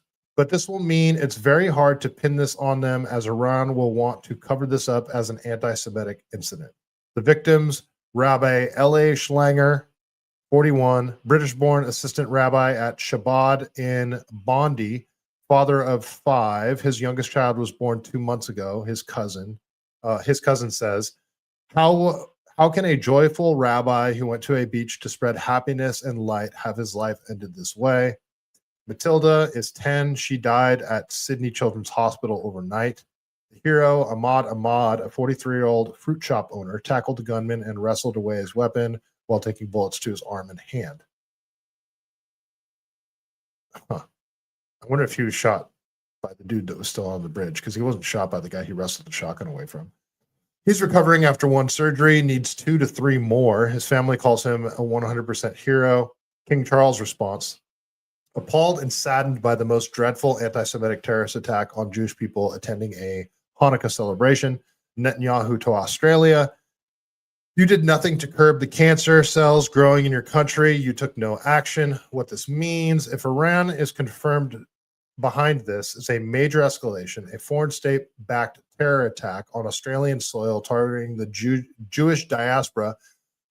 [SPEAKER 5] will mean it's very hard to pin this on them, as Iran will want to cover this up as an anti-Semitic incident. The victims, Rabbi L.A. Schlanger, 41, British-born assistant rabbi at Shabbat in Bondi, father of 5. His youngest child was born 2 months ago. His cousin says, how can a joyful rabbi who went to a beach to spread happiness and light have his life ended this way? Matilda is 10. She died at Sydney Children's Hospital overnight. The hero, Ahmad, a 43-year-old fruit shop owner, tackled the gunman and wrestled away his weapon while taking bullets to his arm and hand. I wonder if he was shot by the dude that was still on the bridge, because he wasn't shot by the guy he wrestled the shotgun away from. He's recovering after 1 surgery, needs 2 to 3 more. His family calls him a 100% hero. King Charles' response: appalled and saddened by the most dreadful anti-Semitic terrorist attack on Jewish people attending a Hanukkah celebration. Netanyahu to Australia: you did nothing to curb the cancer cells growing in your country. You took no action. What this means, if Iran is confirmed behind this, is a major escalation, a foreign state-backed terror attack on Australian soil targeting the Jewish diaspora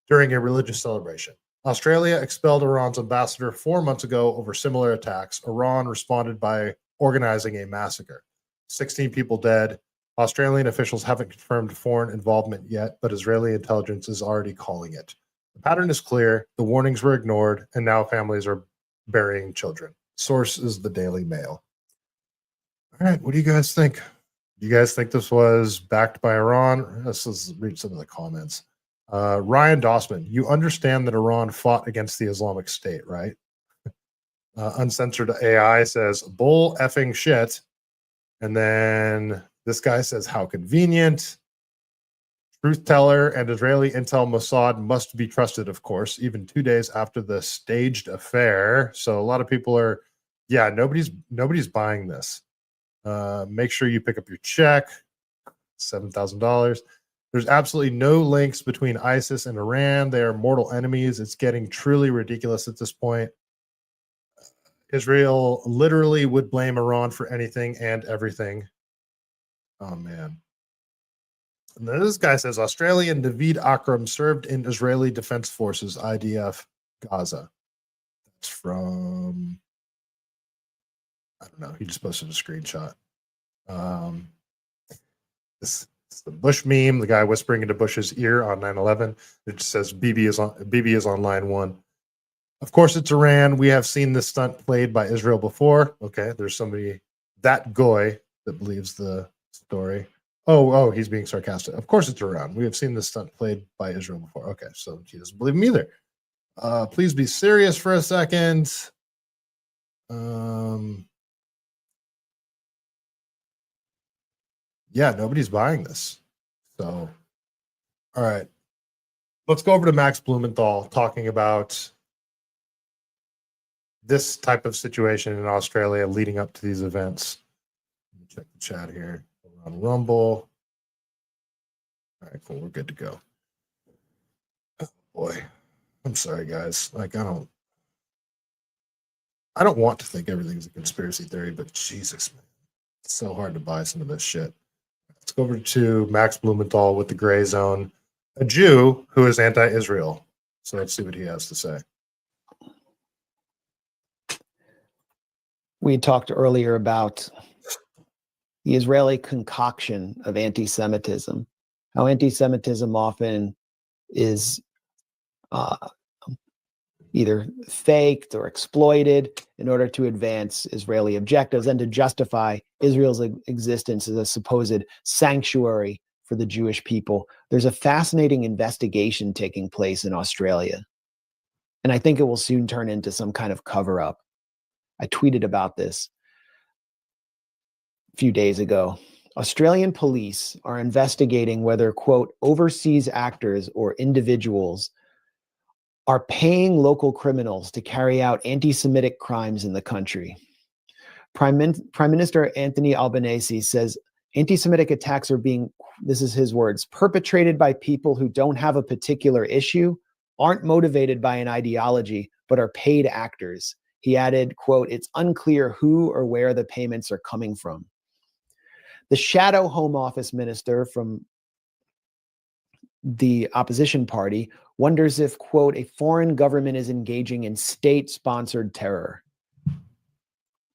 [SPEAKER 5] during a religious celebration. Australia expelled Iran's ambassador 4 months ago over similar attacks. Iran responded by organizing a massacre. 16 people dead. Australian officials haven't confirmed foreign involvement yet, but Israeli intelligence is already calling it. The pattern is clear. The warnings were ignored, and now families are burying children. Source is the Daily Mail. All right, what do you guys think? Do you guys think this was backed by Iran? Let's read some of the comments. Ryan Dossman, you understand that Iran fought against the Islamic State, right? Uncensored AI says, bull effing shit. And then this guy says, how convenient. Truth Teller and Israeli Intel Mossad must be trusted, of course, even 2 days after the staged affair. So a lot of people are, yeah, nobody's buying this. Make sure you pick up your check, $7,000. There's absolutely no links between ISIS and Iran. They are mortal enemies. It's getting truly ridiculous at this point. Israel literally would blame Iran for anything and everything. Oh, man. And then this guy says, Australian David Akram served in Israeli Defense Forces, IDF, Gaza. That's from, I don't know. He just posted a screenshot. This is the Bush meme, the guy whispering into Bush's ear on 9/11. It just says, Bibi is on line one. Of course, it's Iran. We have seen this stunt played by Israel before. Okay, there's somebody, that goy, that believes the story. Oh, he's being sarcastic. Of course it's Iran. We have seen this stunt played by Israel before. Okay, so he doesn't believe him either. Please be serious for a second. Yeah, nobody's buying this. So, all right. Let's go over to Max Blumenthal talking about this type of situation in Australia leading up to these events. Let me check the chat here. We're on Rumble. All right, cool. We're good to go. Oh, boy, I'm sorry, guys. Like, I don't want to think everything's a conspiracy theory, but Jesus, man, it's so hard to buy some of this shit. Let's go over to Max Blumenthal with the Gray Zone, a Jew who is anti-Israel. So let's see what he has to say.
[SPEAKER 13] We talked earlier about the Israeli concoction of anti-Semitism, how anti-Semitism often is either faked or exploited in order to advance Israeli objectives and to justify Israel's existence as a supposed sanctuary for the Jewish people. There's a fascinating investigation taking place in Australia, and I think it will soon turn into some kind of cover-up. I tweeted about this a few days ago. Australian police are investigating whether, quote, overseas actors or individuals are paying local criminals to carry out anti-Semitic crimes in the country. Prime Minister Anthony Albanese says anti-Semitic attacks are being, this is his words, perpetrated by people who don't have a particular issue, aren't motivated by an ideology, but are paid actors. He added, quote, it's unclear who or where the payments are coming from. The shadow Home Office minister from the opposition party wonders if, quote, a foreign government is engaging in state-sponsored terror.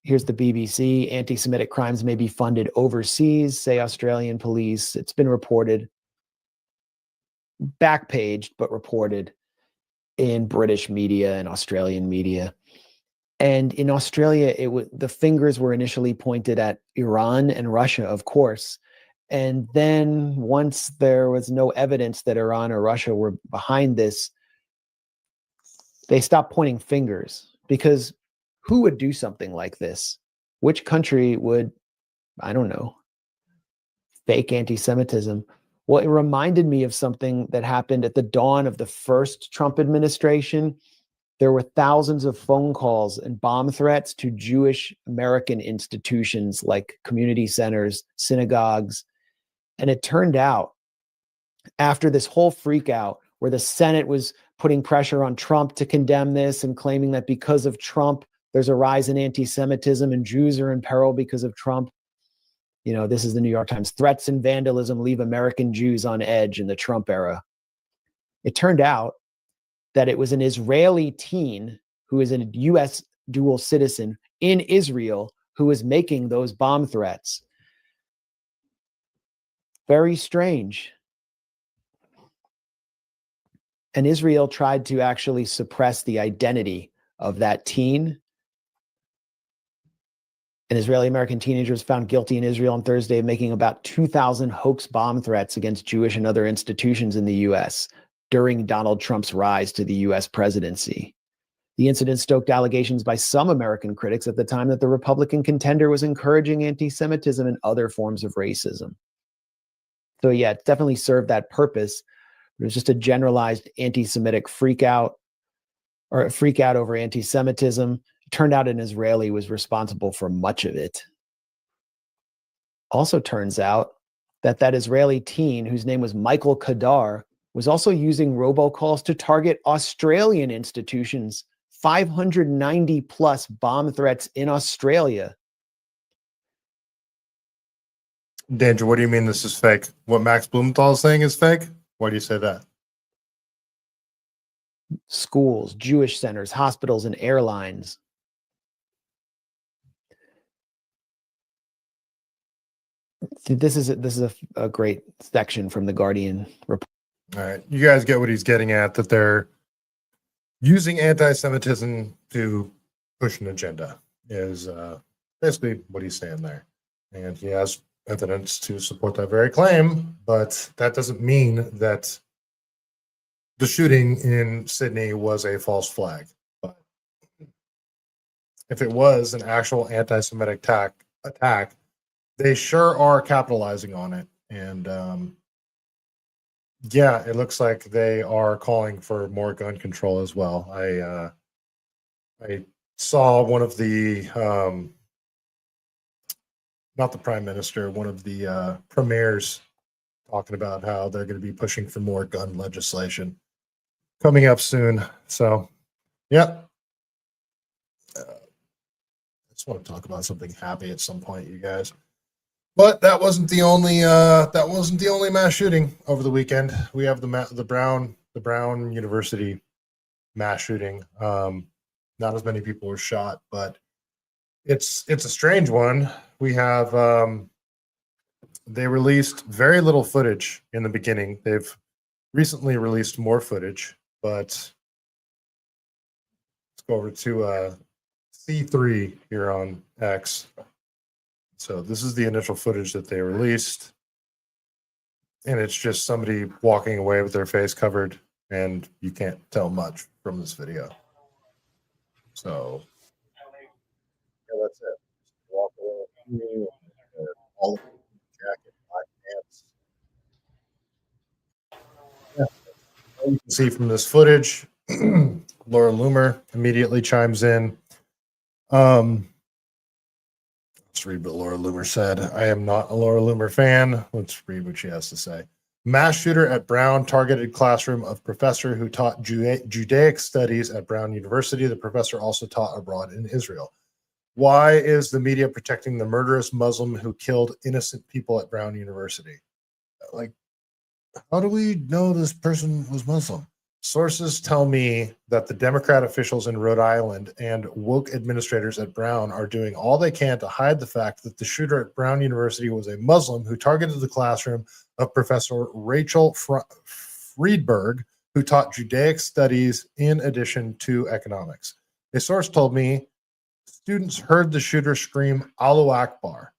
[SPEAKER 13] Here's the BBC. Anti-Semitic crimes may be funded overseas, say Australian police. It's been reported, backpaged, but reported in British media and Australian media. And in Australia, the fingers were initially pointed at Iran and Russia, of course. And then once there was no evidence that Iran or Russia were behind this, they stopped pointing fingers, because who would do something like this? Which country would, I don't know, fake anti-Semitism? Well, it reminded me of something that happened at the dawn of the first Trump administration. There were thousands of phone calls and bomb threats to Jewish American institutions like community centers, synagogues. And it turned out, after this whole freak out where the Senate was putting pressure on Trump to condemn this and claiming that because of Trump, there's a rise in anti-Semitism and Jews are in peril because of Trump. You know, this is the New York Times. Threats and vandalism leave American Jews on edge in the Trump era. It turned out that it was an Israeli teen who is a U.S. dual citizen in Israel who was making those bomb threats. Very strange. And Israel tried to actually suppress the identity of that teen. An Israeli-American teenager was found guilty in Israel on Thursday of making about 2,000 hoax bomb threats against Jewish and other institutions in the U.S. during Donald Trump's rise to the US presidency. The incident stoked allegations by some American critics at the time that the Republican contender was encouraging anti-Semitism and other forms of racism. So yeah, it definitely served that purpose. It was just a generalized anti-Semitic freak out over anti-Semitism. It turned out an Israeli was responsible for much of it. Also turns out that Israeli teen, whose name was Michael Kadar, was also using robocalls to target Australian institutions. 590 plus bomb threats in Australia.
[SPEAKER 5] Danger, what do you mean this is fake? What Max Blumenthal is saying is fake? Why do you say that?
[SPEAKER 13] Schools, Jewish centers, hospitals, and airlines. This is a great section from the Guardian report.
[SPEAKER 5] All right, you guys get what he's getting at, that they're using anti-Semitism to push an agenda is basically what he's saying there. And he has evidence to support that very claim, but that doesn't mean that the shooting in Sydney was a false flag. But if it was an actual anti-Semitic attack, they sure are capitalizing on it. And yeah, it looks like they are calling for more gun control as well. I saw one of the not the prime minister, one of the premiers talking about how they're going to be pushing for more gun legislation coming up soon. So, yeah. I just want to talk about something happy at some point, you guys. But that wasn't the only mass shooting over the weekend. We have the Brown University mass shooting. Not as many people were shot, but it's a strange one. We have they released very little footage in the beginning. They've recently released more footage, but let's go over to C3 here on X. So this is the initial footage that they released, and it's just somebody walking away with their face covered, and you can't tell much from this video. So yeah, that's it. Just walk away, all jacket, black pants. Yeah. All you can see from this footage, Laura Loomer immediately chimes in. Let's read what Laura Loomer said. I am not a Laura Loomer fan. Let's read what she has to say. Mass shooter at Brown targeted classroom of professor who taught Judaic studies at Brown University. The professor also taught abroad in Israel. Why is the media protecting the murderous Muslim who killed innocent people at Brown University? Like, how do we know this person was Muslim? Sources tell me that the Democrat officials in Rhode Island and woke administrators at Brown are doing all they can to hide the fact that the shooter at Brown University was a Muslim who targeted the classroom of Professor Rachel Friedberg, who taught Judaic studies in addition to economics. A source told me students heard the shooter scream Allahu Akbar.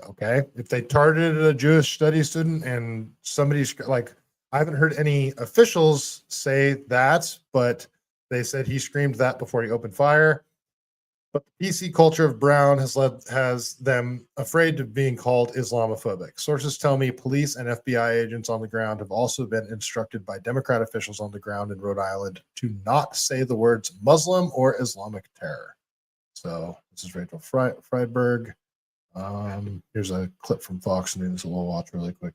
[SPEAKER 5] Okay, if they targeted a Jewish studies student and somebody's like, I haven't heard any officials say that, but they said he screamed that before he opened fire. But the PC culture of Brown has them afraid of being called Islamophobic. Sources tell me police and FBI agents on the ground have also been instructed by Democrat officials on the ground in Rhode Island to not say the words Muslim or Islamic terror. So this is Rachel Friedberg. Here's a clip from Fox News. We'll watch really quick.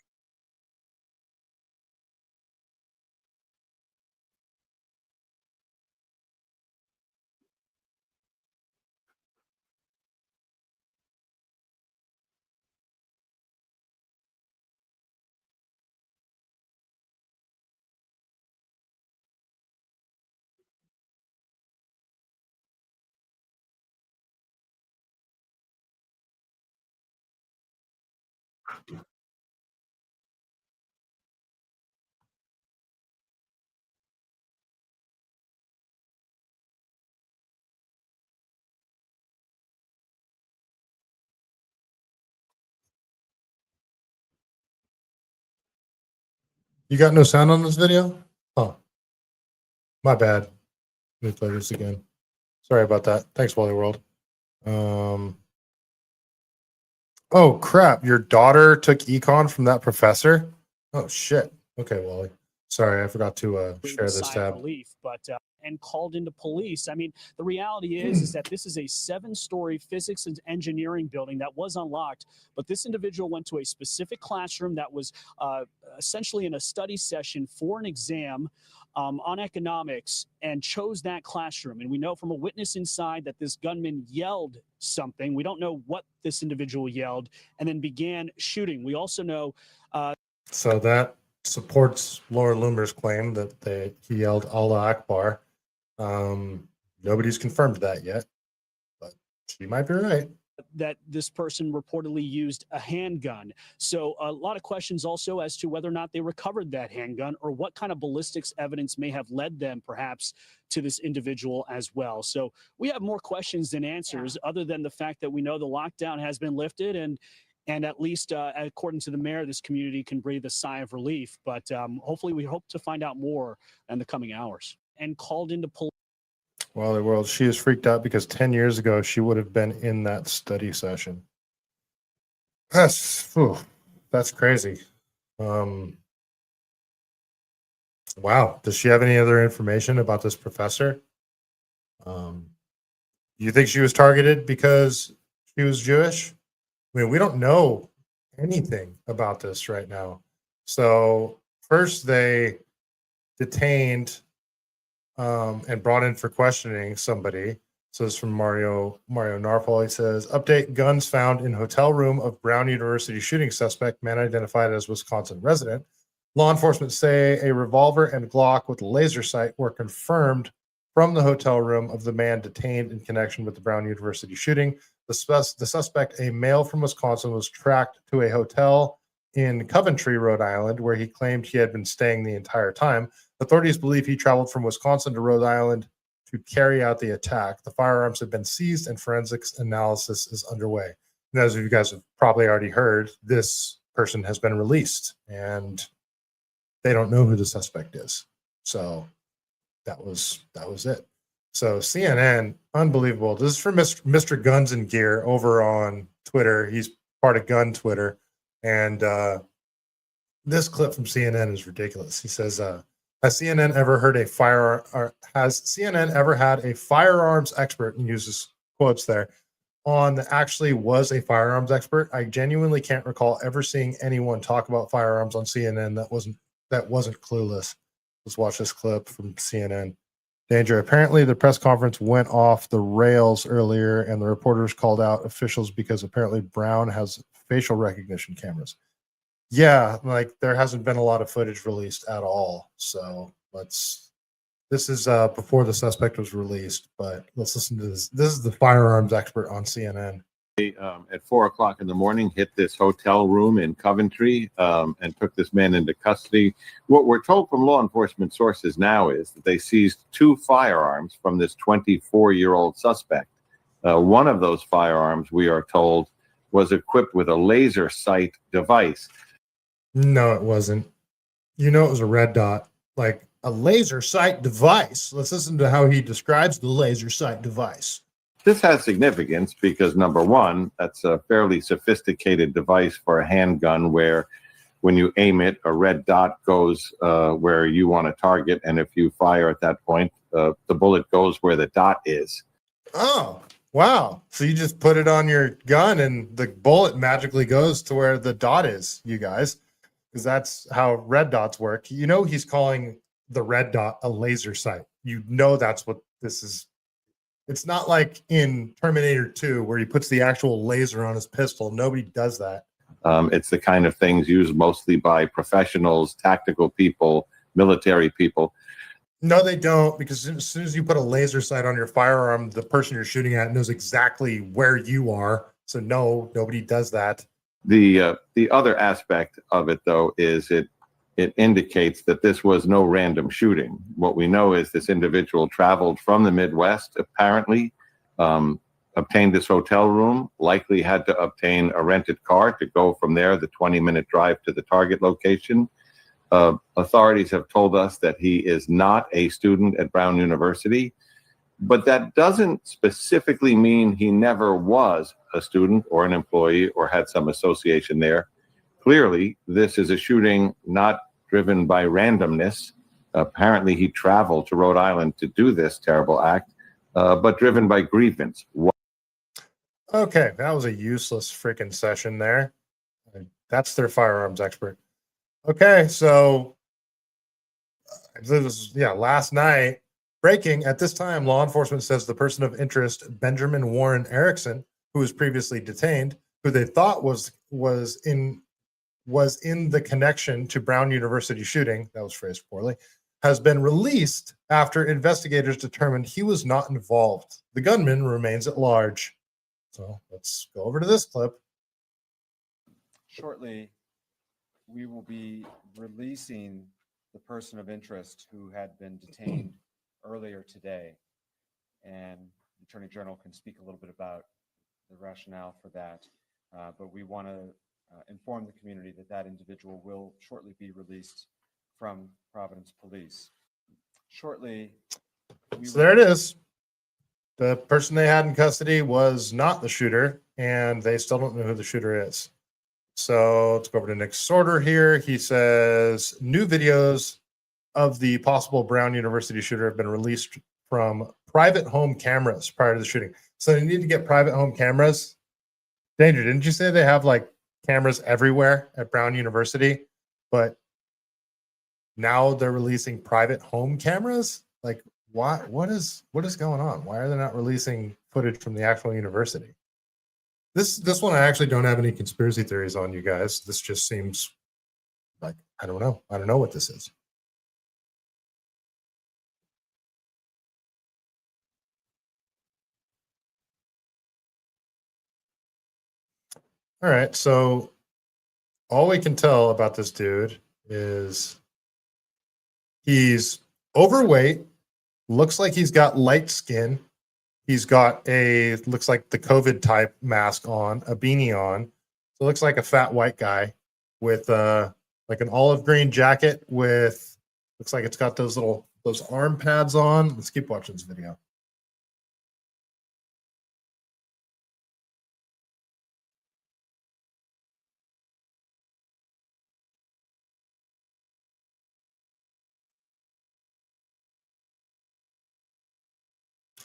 [SPEAKER 5] You got no sound on this video? Oh, my bad. Let me play this again. Sorry about that. Thanks, Wally World. Oh crap! Your daughter took econ from that professor. Oh shit. Okay, Wally. Sorry, I forgot to share this
[SPEAKER 14] sigh of
[SPEAKER 5] tab.
[SPEAKER 14] relief, but and called into police. I mean, the reality is that this is a 7-story physics and engineering building that was unlocked, but this individual went to a specific classroom that was essentially in a study session for an exam on economics and chose that classroom. And we know from a witness inside that this gunman yelled something. We don't know what this individual yelled and then began shooting. We also know.
[SPEAKER 5] So that supports Laura Loomer's claim that he yelled Allah Akbar. Nobody's confirmed that yet, but she might be right.
[SPEAKER 14] That this person reportedly used a handgun. So a lot of questions also as to whether or not they recovered that handgun or what kind of ballistics evidence may have led them perhaps to this individual as well. So we have more questions than answers other than the fact that we know the lockdown has been lifted and at least according to the mayor, this community can breathe a sigh of relief. But hopefully we hope to find out more in the coming hours. And called into police.
[SPEAKER 5] Wally World, she is freaked out because 10 years ago she would have been in that study session. That's crazy. Wow. Does she have any other information about this professor? You think she was targeted because she was Jewish? I mean, we don't know anything about this right now. So first they detained and brought in for questioning somebody. So this is from Mario Narpol. He says, update: guns found in hotel room of Brown University shooting suspect, man identified as Wisconsin resident. Law enforcement say a revolver and Glock with laser sight were confirmed from the hotel room of the man detained in connection with the Brown University shooting. The suspect, a male from Wisconsin, was tracked to a hotel in Coventry, Rhode Island, where he claimed he had been staying the entire time. Authorities believe he traveled from Wisconsin to Rhode Island to carry out the attack. The firearms have been seized and forensics analysis is underway. And as you guys have probably already heard, this person has been released and they don't know who the suspect is. So that was it. So CNN, unbelievable. This is from Mr. Guns and Gear over on Twitter. He's part of Gun Twitter. And this clip from CNN is ridiculous. He says, has CNN ever had a firearms expert, and uses quotes there, on that actually was a firearms expert? I genuinely can't recall ever seeing anyone talk about firearms on CNN that wasn't clueless. Let's watch this clip from CNN. Danger. Apparently, the press conference went off the rails earlier, and the reporters called out officials because apparently Brown has facial recognition cameras. Yeah, like there hasn't been a lot of footage released at all. So this is before the suspect was released, but let's listen to this. This is the firearms expert on CNN.
[SPEAKER 15] At 4 o'clock in the morning, hit this hotel room in Coventry and took this man into custody. What we're told from law enforcement sources now is that they seized 2 firearms from this 24-year-old suspect. One of those firearms, we are told, was equipped with a laser sight device.
[SPEAKER 5] No, it wasn't. You know, it was a red dot, like a laser sight device. Let's listen to how he describes the laser sight device.
[SPEAKER 15] This has significance because, number one, that's a fairly sophisticated device for a handgun where when you aim it, a red dot goes where you want to target. And if you fire at that point, the bullet goes where the dot is.
[SPEAKER 5] Oh, wow. So you just put it on your gun and the bullet magically goes to where the dot is, you guys, because that's how red dots work. You know, he's calling the red dot a laser sight. You know, that's what this is. It's not like in Terminator 2 where he puts the actual laser on his pistol. Nobody does that.
[SPEAKER 15] It's the kind of things used mostly by professionals, tactical people, military people.
[SPEAKER 5] No, they don't, because as soon as you put a laser sight on your firearm, the person you're shooting at knows exactly where you are. So no, nobody does that.
[SPEAKER 15] The other aspect of it, though, is it indicates that this was no random shooting. What we know is this individual traveled from the Midwest, apparently, obtained this hotel room, likely had to obtain a rented car to go from there, the 20-minute drive to the target location. Authorities have told us that he is not a student at Brown University, but that doesn't specifically mean he never was a student or an employee or had some association there. Clearly, this is a shooting not driven by randomness. Apparently, he traveled to Rhode Island to do this terrible act, but driven by grievance.
[SPEAKER 5] Okay, that was a useless freaking session there. That's their firearms expert. Okay, so this was, last night. Breaking at this time, law enforcement says the person of interest, Benjamin Warren Erickson, who was previously detained, who they thought was in the connection to Brown University shooting, that was phrased poorly, has been released after investigators determined he was not involved. The gunman remains at large. So let's go over to this clip.
[SPEAKER 16] Shortly, we will be releasing the person of interest who had been detained earlier today, and the Attorney General can speak a little bit about the rationale for that. But we want to inform the community that that individual will shortly be released from Providence Police. Shortly.
[SPEAKER 5] So there it is. The person they had in custody was not the shooter, and they still don't know who the shooter is. So let's go over to Nick Sorter here. He says new videos of the possible Brown University shooter have been released from private home cameras prior to the shooting. So they need to get private home cameras. Danger, didn't you say they have like cameras everywhere at Brown University? But now they're releasing private home cameras? Like what is going on? Why are they not releasing footage from the actual university? This one I actually don't have any conspiracy theories on, you guys. This just seems like I don't know. I don't know what this is. All right, so all we can tell about this dude is he's overweight, looks like he's got light skin. He's got looks like the COVID type mask on, a beanie on. So it looks like a fat white guy with like an olive green jacket with, looks like it's got those arm pads on. Let's keep watching this video.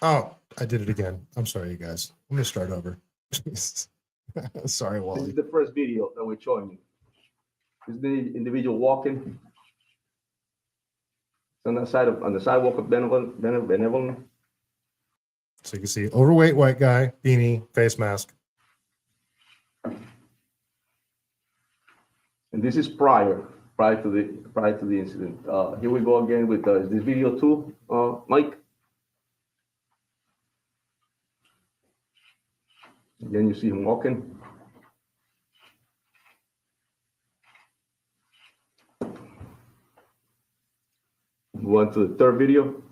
[SPEAKER 5] Oh, I did it again. I'm sorry, you guys. I'm going to start over. Sorry, Wally.
[SPEAKER 17] This is the first video that we're showing you. This is the individual walking on the sidewalk of Benevolent.
[SPEAKER 5] So you can see overweight white guy, beanie, face mask.
[SPEAKER 17] And this is prior to the incident. Here we go again with this video too, Mike. Again, you see him walking. Move on to the third video.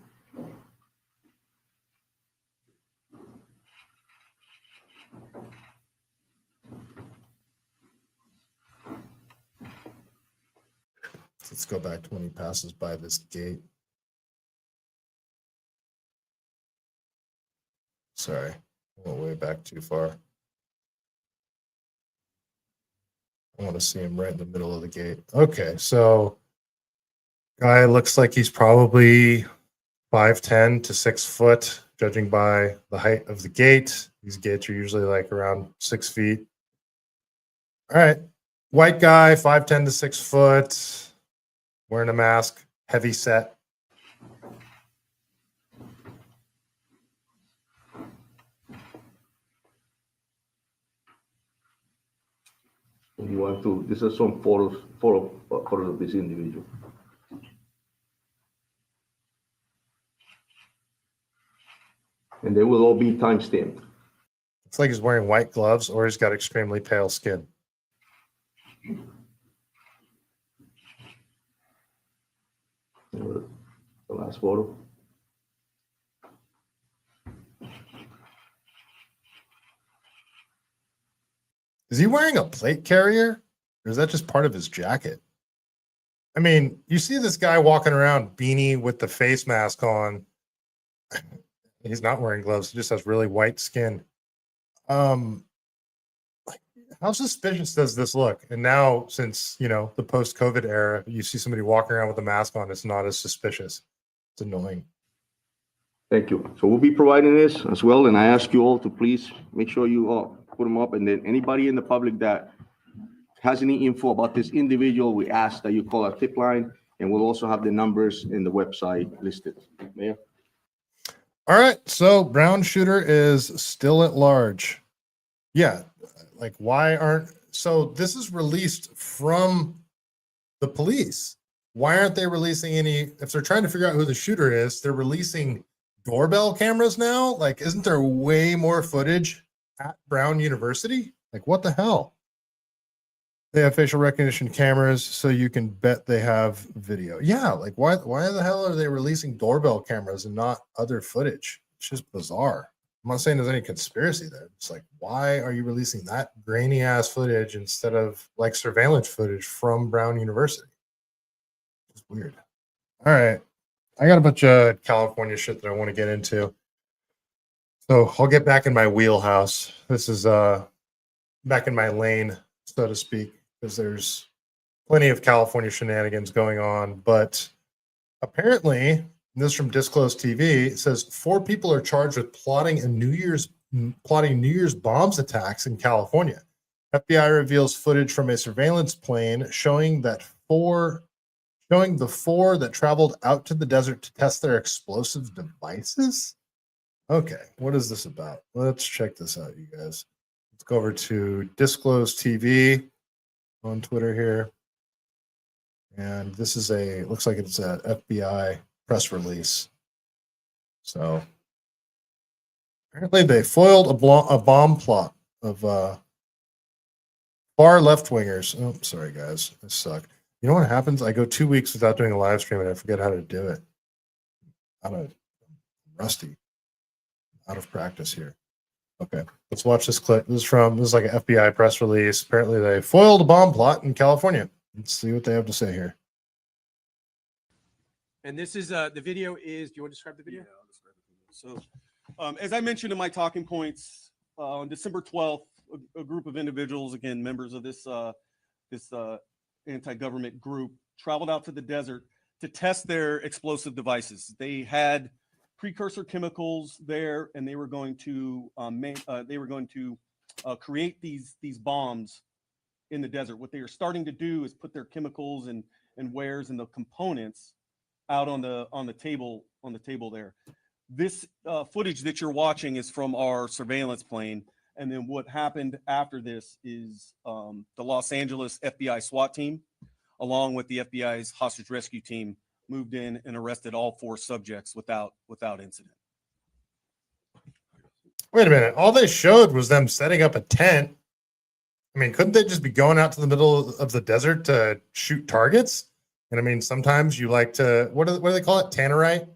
[SPEAKER 5] Let's go back to when he passes by this gate. Sorry, I went way back too far. I want to see him right in the middle of the gate. Okay, so guy looks like he's probably 5'10" to 6 foot, judging by the height of the gate. These gates are usually like around 6 feet. All right, white guy, 5'10" to 6 foot, wearing a mask, heavy set.
[SPEAKER 17] You want to? These are some photos of this individual. And they will all be time-stamped.
[SPEAKER 5] It's like he's wearing white gloves or he's got extremely pale skin.
[SPEAKER 17] The last photo.
[SPEAKER 5] Is he wearing a plate carrier? Or is that just part of his jacket? I mean, you see this guy walking around beanie with the face mask on. He's not wearing gloves. He just has really white skin. How suspicious does this look? And now, since, you know, the post-COVID era, you see somebody walking around with a mask on, it's not as suspicious. It's annoying.
[SPEAKER 17] Thank you. So we'll be providing this as well, and I ask you all to please make sure you put them up, and then anybody in the public that has any info about this individual, we ask that you call our tip line, and we'll also have the numbers in the website listed. Mayor?
[SPEAKER 5] All right, so Brown shooter is still at large. Yeah, like why aren't, so this is released from the police. Why aren't they releasing any, if they're trying to figure out who the shooter is, they're releasing doorbell cameras now? Like, isn't there way more footage at Brown University? Like, what the hell? They have facial recognition cameras, so you can bet they have video. Yeah, like why the hell are they releasing doorbell cameras and not other footage? It's just bizarre. I'm not saying there's any conspiracy there. It's like, why are you releasing that grainy ass footage instead of like surveillance footage from Brown University? It's weird. All right. I got a bunch of California shit that I want to get into. So I'll get back in my wheelhouse. This is back in my lane, so to speak, because there's plenty of California shenanigans going on. But apparently, this is from Disclosed TV, it says 4 people are charged with plotting New Year's bombs attacks in California. FBI reveals footage from a surveillance plane showing the 4 that traveled out to the desert to test their explosive devices. Okay, what is this about? Let's check this out, you guys. Let's go over to Disclosed TV on Twitter here. And this is looks like it's a FBI press release. So apparently they foiled a bomb plot of far left-wingers. Oh, sorry, guys. I suck. You know what happens? I go 2 weeks without doing a live stream and I forget how to do it. I'm rusty. Out of practice here. Okay, let's watch this clip. This is like an FBI press release. Apparently they foiled a bomb plot in California. Let's see what they have to say here.
[SPEAKER 18] And this is the video is, do you want to describe the video? Yeah, I'll describe the video. So as I mentioned in my talking points, on December 12th, a group of individuals, again, members of this anti-government group, traveled out to the desert to test their explosive devices. They had precursor chemicals there, and they were going to create these bombs in the desert. What they are starting to do is put their chemicals and wares and the components out on the table there. This footage that you're watching is from our surveillance plane, and then what happened after this is the Los Angeles FBI SWAT team, along with the FBI's hostage rescue team, moved in and arrested all 4 subjects without incident.
[SPEAKER 5] Wait a minute. All they showed was them setting up a tent. I mean, couldn't they just be going out to the middle of the desert to shoot targets? And I mean, sometimes you like to, what do they call it? Tannerite?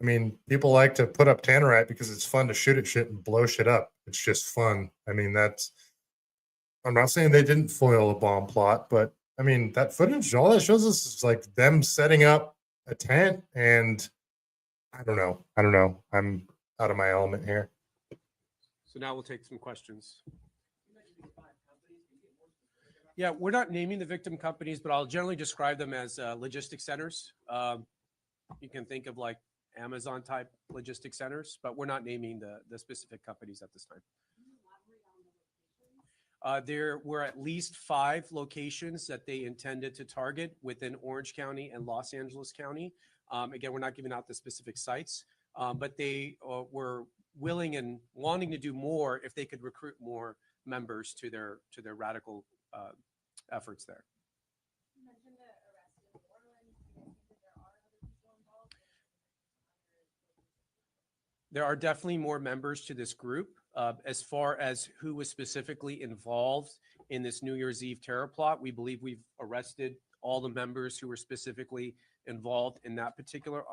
[SPEAKER 5] I mean, people like to put up tannerite because it's fun to shoot at shit and blow shit up. It's just fun. I mean, I'm not saying they didn't foil a bomb plot, but I mean, that footage, all that shows us is like them setting up a tent, and I don't know. I'm out of my element here.
[SPEAKER 18] So now we'll take some questions. Yeah, we're not naming the victim companies, but I'll generally describe them as logistics centers. You can think of like Amazon type logistics centers, but we're not naming the specific companies at this time. There were at least 5 locations that they intended to target within Orange County and Los Angeles County. Again, we're not giving out the specific sites, but they were willing and wanting to do more if they could recruit more members to their radical efforts there. There are definitely more members to this group. As far as who was specifically involved in this New Year's Eve terror plot, we believe we've arrested all the members who were specifically involved in that particular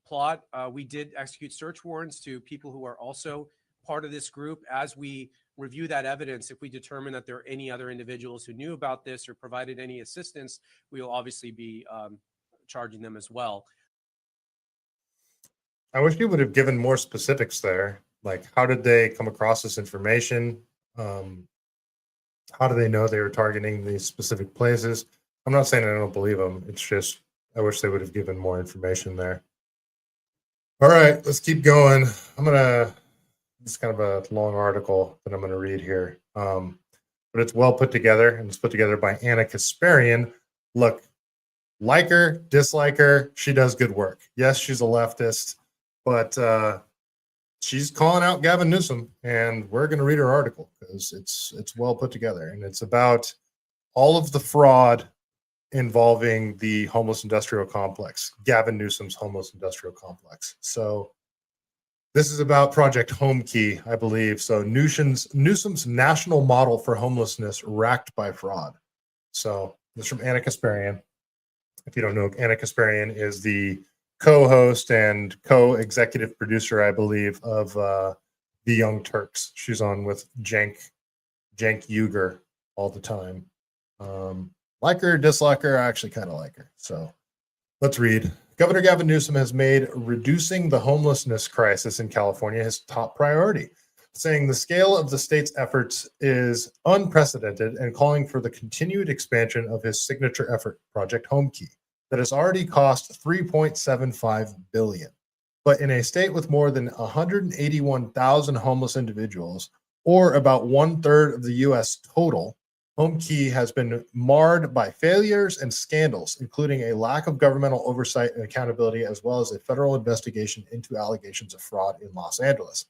[SPEAKER 18] plot. We did execute search warrants to people who are also part of this group. As we
[SPEAKER 19] review that evidence. If we determine that there are any other individuals who knew about this or provided any assistance, we will obviously be charging them as well.
[SPEAKER 5] I wish you would have given more specifics there. Like, how did they come across this information? How do they know they were targeting these specific places? I'm not saying I don't believe them. It's just, I wish they would have given more information there. All right, let's keep going. It's kind of a long article that I'm going to read here. But it's well put together, and it's put together by Anna Kasparian. Look, like her, dislike her, she does good work. Yes, she's a leftist, but she's calling out Gavin Newsom, and we're going to read her article because it's well put together, and it's about all of the fraud involving the homeless industrial complex, Gavin Newsom's homeless industrial complex. So this is about Project Home Key, I believe. So Newsom's national model for homelessness racked by fraud. So this is from Anna Kasparian. If you don't know, Anna Kasparian is the co-host and co-executive producer, I believe, of The Young Turks. She's on with Cenk Uygur all the time. Like her, dislike her, I actually kind of like her. So let's read. Governor Gavin Newsom has made reducing the homelessness crisis in California his top priority, saying the scale of the state's efforts is unprecedented and calling for the continued expansion of his signature effort, Project Home Key, that has already cost $3.75 billion. But in a state with more than 181,000 homeless individuals, or about 1/3 of the U.S. total, Home Key has been marred by failures and scandals, including a lack of governmental oversight and accountability, as well as a federal investigation into allegations of fraud in Los Angeles.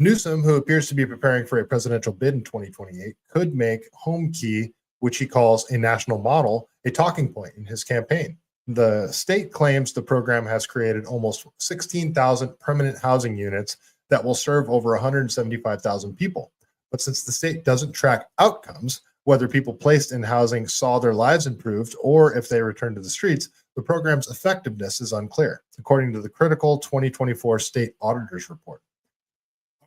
[SPEAKER 5] Newsom, who appears to be preparing for a presidential bid in 2028, could make Home Key, which he calls a national model, a talking point in his campaign. The state claims the program has created almost 16,000 permanent housing units that will serve over 175,000 people. But since the state doesn't track outcomes, whether people placed in housing saw their lives improved or if they returned to the streets, the program's effectiveness is unclear, according to the critical 2024 state auditor's report.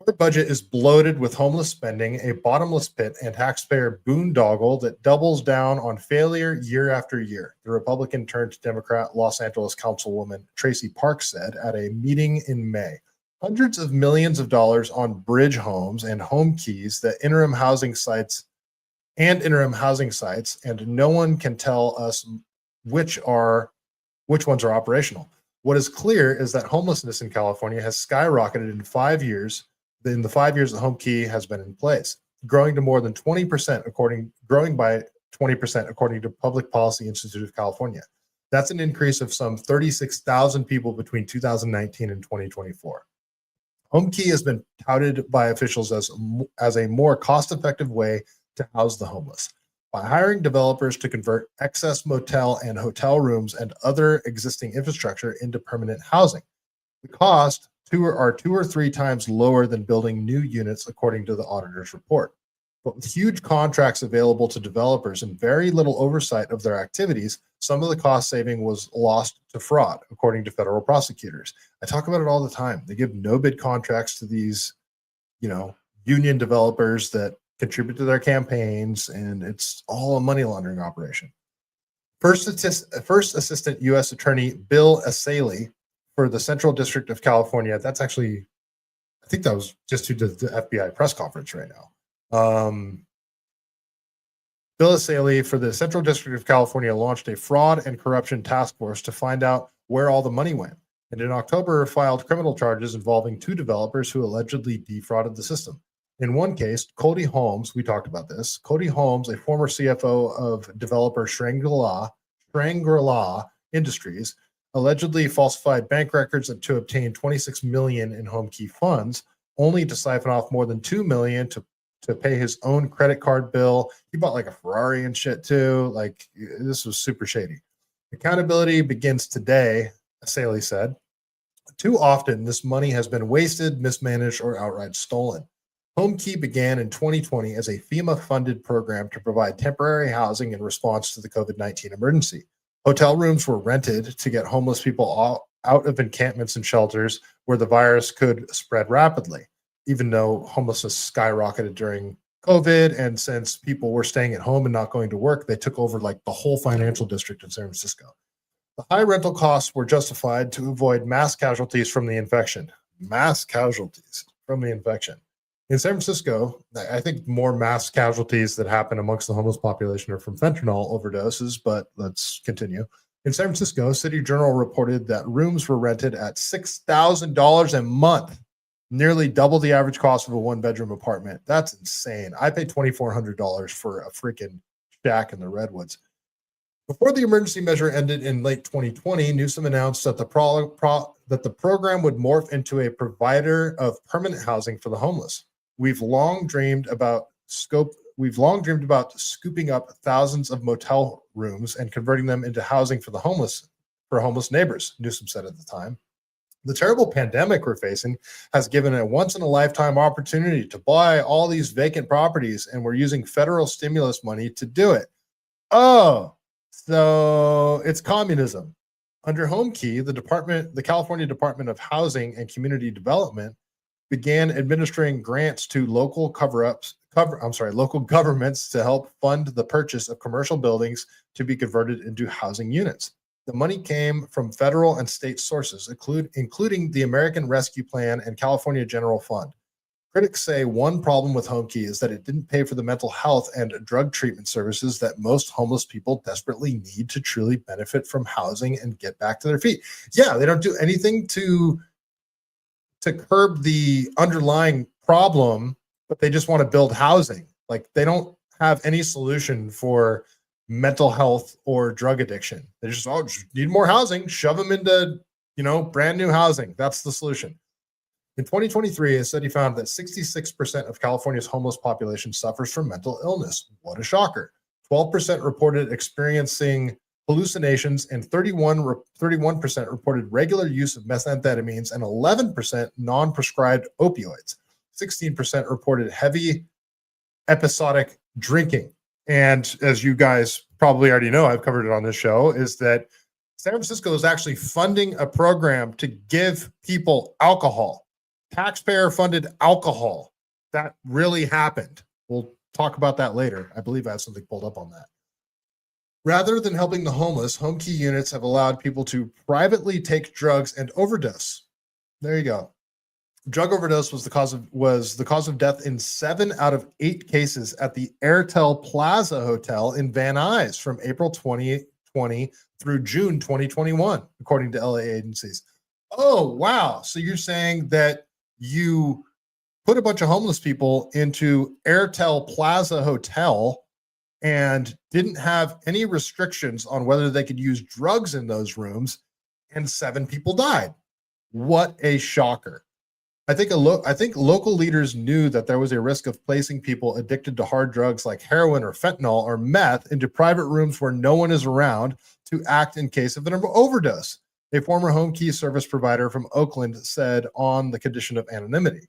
[SPEAKER 5] Our budget is bloated with homeless spending, a bottomless pit, and taxpayer boondoggle that doubles down on failure year after year, the Republican turned Democrat Los Angeles Councilwoman Tracy Parks said at a meeting in May. Hundreds of millions of dollars on bridge homes and home keys that interim housing sites, and no one can tell us which ones are operational. What is clear is that homelessness in California has skyrocketed in 5 years. In the 5 years that Home Key has been in place, growing by 20% according to Public Policy Institute of California. That's an increase of some 36,000 people between 2019 and 2024. Home Key has been touted by officials as a more cost-effective way to house the homeless. By hiring developers to convert excess motel and hotel rooms and other existing infrastructure into permanent housing. The cost are 2 or 3 times lower than building new units, according to the auditor's report. But with huge contracts available to developers and very little oversight of their activities, some of the cost saving was lost to fraud, according to federal prosecutors. I talk about it all the time. They give no-bid contracts to these, union developers that contribute to their campaigns, and it's all a money laundering operation. First Assistant U.S. Attorney Bill Asaley for the Central District of California. That's actually, I think that was just who did the FBI press conference right now. Bill Asaley for the Central District of California launched a fraud and corruption task force to find out where all the money went, and in October filed criminal charges involving 2 developers who allegedly defrauded the system. In one case, Cody Holmes, we talked about this, Cody Holmes, a former CFO of developer Shangri-La Industries, allegedly falsified bank records to obtain $26 million in Home Key funds, only to siphon off more than $2 million to pay his own credit card bill. He bought like a Ferrari and shit too. Like, this was super shady. Accountability begins today, Asaley said. Too often, this money has been wasted, mismanaged, or outright stolen. Home Key began in 2020 as a FEMA-funded program to provide temporary housing in response to the COVID-19 emergency. Hotel rooms were rented to get homeless people out of encampments and shelters where the virus could spread rapidly. even though homelessness skyrocketed during COVID, and since people were staying at home and not going to work, they took over like the whole financial district in San Francisco. The high rental costs were justified to avoid mass casualties from the infection. Mass casualties from the infection. In San Francisco, I think more mass casualties that happen amongst the homeless population are from fentanyl overdoses, but let's continue. In San Francisco, City Journal reported that rooms were rented at $6,000 a month, nearly double the average cost of a one-bedroom apartment. That's insane. I paid $2,400 for a freaking shack in the Redwoods. Before the emergency measure ended in late 2020, Newsom announced that the program would morph into a provider of permanent housing for the homeless. We've long dreamed about scooping up thousands of motel rooms and converting them into housing for homeless neighbors, Newsom said at the time. The terrible pandemic we're facing has given a once-in-a-lifetime opportunity to buy all these vacant properties, and we're using federal stimulus money to do it. Oh, so it's communism. Under Home Key, the California Department of Housing and Community Development began administering grants to local local governments to help fund the purchase of commercial buildings to be converted into housing units. The money came from federal and state sources, including the American Rescue Plan and California General Fund. Critics say one problem with Home Key is that it didn't pay for the mental health and drug treatment services that most homeless people desperately need to truly benefit from housing and get back to their feet. Yeah, they don't do anything to curb the underlying problem, but they just want to build housing. Like, they don't have any solution for mental health or drug addiction. They just need more housing, shove them into, brand new housing. That's the solution. In 2023, a study found that 66% of California's homeless population suffers from mental illness. What a shocker. 12% reported experiencing hallucinations, and 31% reported regular use of methamphetamines, and 11% non-prescribed opioids. 16% reported heavy episodic drinking. And as you guys probably already know, I've covered it on this show, is that San Francisco is actually funding a program to give people alcohol, taxpayer-funded alcohol. That really happened. We'll talk about that later. I believe I have something pulled up on that. Rather than helping the homeless, Home Key units have allowed people to privately take drugs and overdose. There you go. Drug overdose was the cause of death in 7 out of 8 cases at the Airtel Plaza Hotel in Van Nuys from April 2020 through June 2021, according to LA agencies. Oh, wow. So you're saying that you put a bunch of homeless people into Airtel Plaza Hotel and didn't have any restrictions on whether they could use drugs in those rooms, and 7 people died. What a shocker. I think local leaders knew that there was a risk of placing people addicted to hard drugs like heroin or fentanyl or meth into private rooms where no one is around to act in case of an overdose. A former Home Key service provider from Oakland said on the condition of anonymity.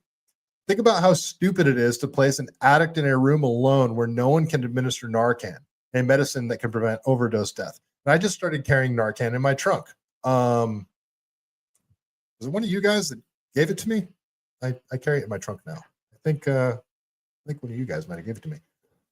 [SPEAKER 5] Think about how stupid it is to place an addict in a room alone where no one can administer Narcan, a medicine that can prevent overdose death. And I just started carrying Narcan in my trunk. Was it one of you guys that gave it to me? I carry it in my trunk now. I think one of you guys might have given it to me.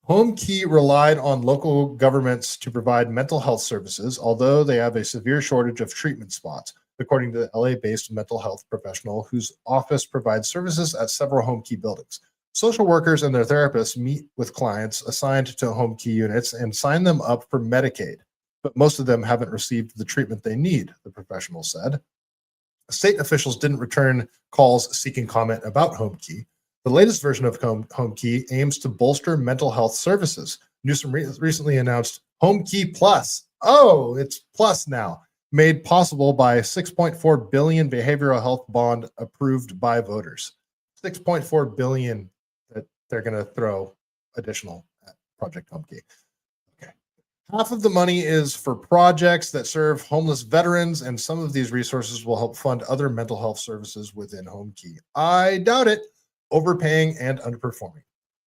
[SPEAKER 5] Home Key relied on local governments to provide mental health services, although they have a severe shortage of treatment spots, according to the LA-based mental health professional whose office provides services at several Home Key buildings. Social workers and their therapists meet with clients assigned to Home Key units and sign them up for Medicaid, but most of them haven't received the treatment they need, the professional said. State officials didn't return calls seeking comment about Home Key. The latest version of Home Key aims to bolster mental health services. Newsom recently announced Home Key Plus. Oh, it's plus now. Made possible by $6.4 billion behavioral health bond approved by voters. $6.4 billion that they're going to throw additional at Project Home Key. Okay. Half of the money is for projects that serve homeless veterans, and some of these resources will help fund other mental health services within Home Key. I doubt it. Overpaying and underperforming.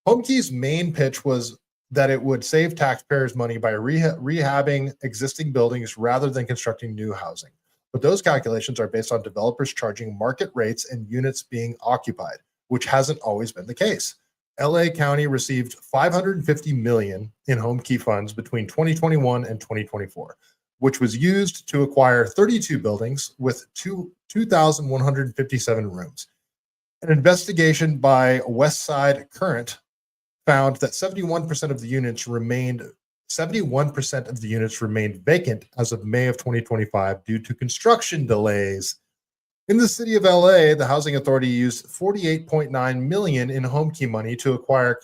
[SPEAKER 5] Home Key's main pitch was that it would save taxpayers money by rehabbing existing buildings rather than constructing new housing. But those calculations are based on developers charging market rates and units being occupied, which hasn't always been the case. LA County received $550 million in home key funds between 2021 and 2024, which was used to acquire 32 buildings with 2,157 rooms. An investigation by Westside Current found that 71% of the units remained vacant as of May of 2025 due to construction delays. In the city of LA, the housing authority used $48.9 million in home key money to acquire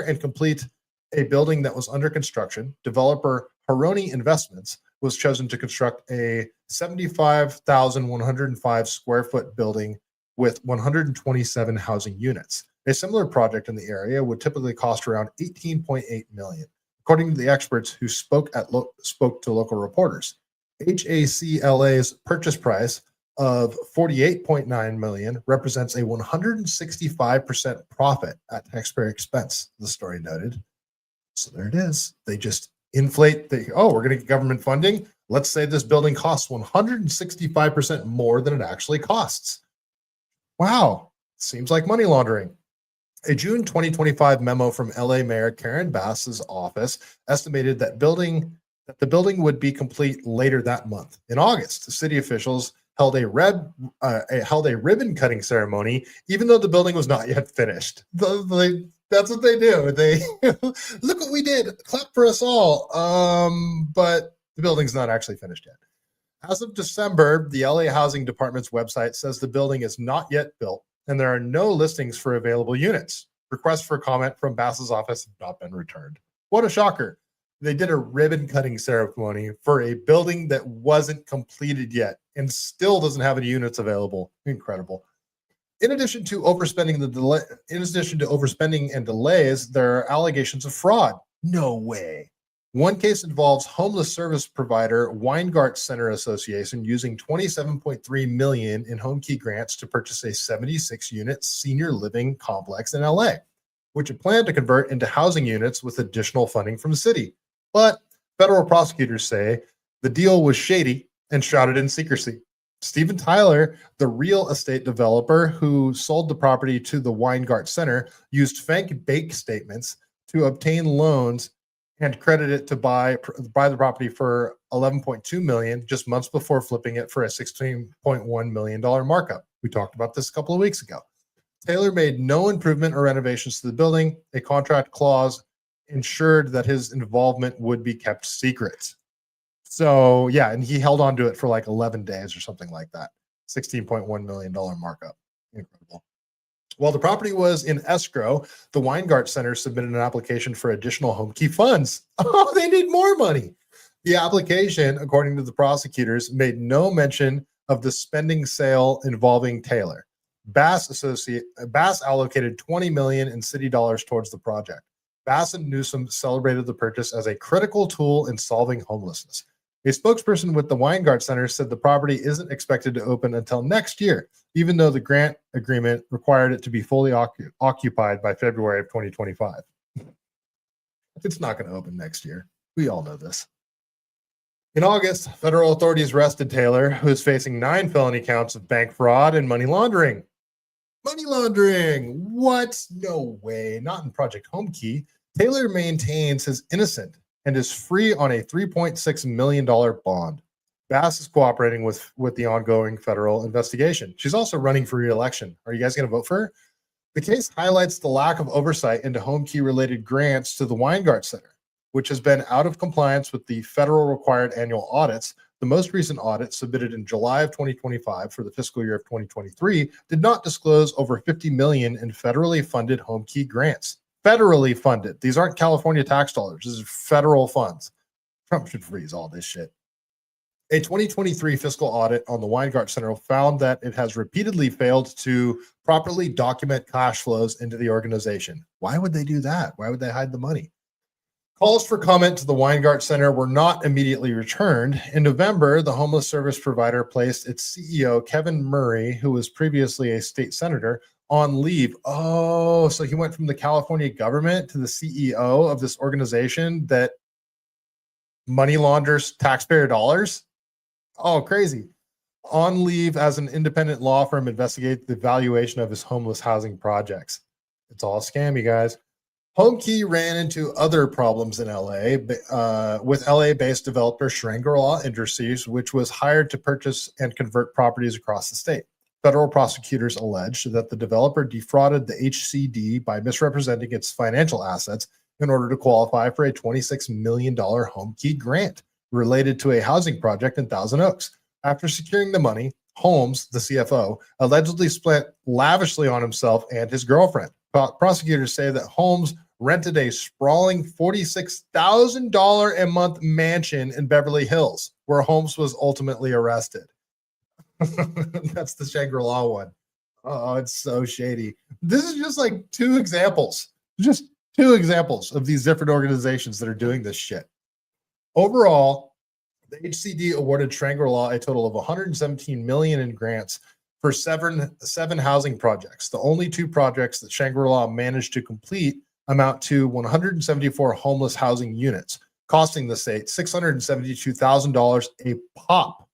[SPEAKER 5] and complete a building that was under construction. Developer Haroni Investments was chosen to construct a 75,105 square foot building with 127 housing units. A similar project in the area would typically cost around $18.8 million, according to the experts who spoke to local reporters. HACLA's purchase price of $48.9 million represents a 165% profit at taxpayer expense, the story noted. So there it is. They just inflate we're going to get government funding. Let's say this building costs 165% more than it actually costs. Wow, seems like money laundering. A June 2025 memo from LA Mayor Karen Bass's office estimated that the building would be complete later that month. In August, the city officials held a ribbon cutting ceremony, even though the building was not yet finished. That's what they do. They look what we did. Clap for us all. But the building's not actually finished yet. As of December, the LA Housing Department's website says the building is not yet built, and there are no listings for available units. Requests for comment from Bass's office have not been returned. What a shocker. They did a ribbon cutting ceremony for a building that wasn't completed yet and still doesn't have any units available. Incredible. In addition to overspending and delays, there are allegations of fraud. No way. One case involves homeless service provider Weingart Center Association using $27.3 million in home key grants to purchase a 76-unit senior living complex in LA, which it planned to convert into housing units with additional funding from the city. But federal prosecutors say the deal was shady and shrouded in secrecy. Steven Tyler, the real estate developer who sold the property to the Weingart Center, used fake bank statements to obtain loans and credit it to buy the property for $11.2 million just months before flipping it for a $16.1 million markup. We talked about this a couple of weeks ago. Taylor made no improvement or renovations to the building. A contract clause ensured that his involvement would be kept secret. So yeah, and he held on to it for like 11 days or something like that. $16.1 million markup. Incredible. While the property was in escrow, the Weingart Center submitted an application for additional home key funds. Oh, they need more money. The application, according to the prosecutors, made no mention of the spending sale involving Taylor. Bass allocated $20 million in city dollars towards the project. Bass and Newsom celebrated the purchase as a critical tool in solving homelessness. A spokesperson with the Weingart Center said the property isn't expected to open until next year, even though the grant agreement required it to be fully occupied by February of 2025. It's not going to open next year. We all know this. In August, federal authorities arrested Taylor, who is facing 9 felony counts of bank fraud and money laundering. Money laundering! What? No way. Not in Project Homekey. Taylor maintains his innocence and is free on a $3.6 million bond. Bass is cooperating with the ongoing federal investigation. She's also running for re-election. Are you guys going to vote for her? The case highlights the lack of oversight into home key related grants to the Weingart Center, which has been out of compliance with the federal required annual audits. The most recent audit, submitted in July of 2025 for the fiscal year of 2023, did not disclose over $50 million in federally funded home key grants. Federally funded. These aren't California tax dollars. This is federal funds. Trump should freeze all this shit. A 2023 fiscal audit on the Weingart Center found that it has repeatedly failed to properly document cash flows into the organization. Why would they do that? Why would they hide the money? Calls for comment to the Weingart Center were not immediately returned. In November, the homeless service provider placed its CEO, Kevin Murray, who was previously a state senator, on leave. Oh, so he went from the California government to the CEO of this organization that money launders taxpayer dollars? Oh, crazy. on leave as an independent law firm investigate the valuation of his homeless housing projects. It's all a scam, you guys. HomeKey ran into other problems in LA with LA-based developer Shangri-La Industries, which was hired to purchase and convert properties across the state. Federal prosecutors alleged that the developer defrauded the HCD by misrepresenting its financial assets in order to qualify for a $26 million HomeKey grant related to a housing project in Thousand Oaks. After securing the money, Holmes, the CFO, allegedly spent lavishly on himself and his girlfriend. Prosecutors say that Holmes rented a sprawling $46,000 a month mansion in Beverly Hills, where Holmes was ultimately arrested. That's the Shangri-La one. Oh, it's so shady. This is just like two examples of these different organizations that are doing this shit. Overall, the HCD awarded Shangri-La a total of $117 million in grants for seven housing projects. The only two projects that Shangri-La managed to complete amount to 174 homeless housing units, costing the state $672,000 a pop.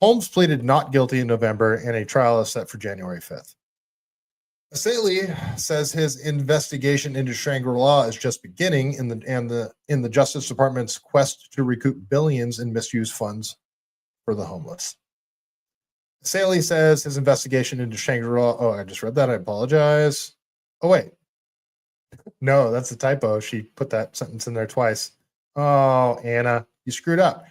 [SPEAKER 5] Holmes pleaded not guilty in November, and a trial is set for January 5th. Saley says his investigation into Shangri-La is just beginning in the Justice Department's quest to recoup billions in misused funds for the homeless. Saley says his investigation into Shangri-La. Oh, I just read that. I apologize. Oh, wait. No, that's a typo. She put that sentence in there twice. Oh, Anna, you screwed up.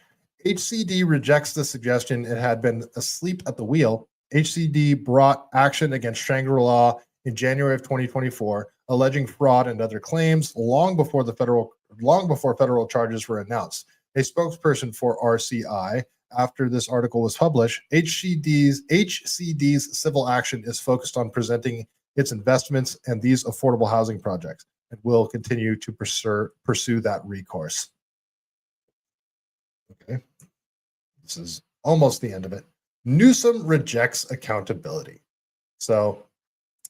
[SPEAKER 5] HCD rejects the suggestion it had been asleep at the wheel. HCD brought action against Shangri-La in January of 2024, alleging fraud and other claims long before federal charges were announced. A spokesperson for RCI, after this article was published, HCD's civil action is focused on presenting its investments and these affordable housing projects, and will continue to pursue that recourse. Okay, this is almost the end of it. Newsom rejects accountability. So,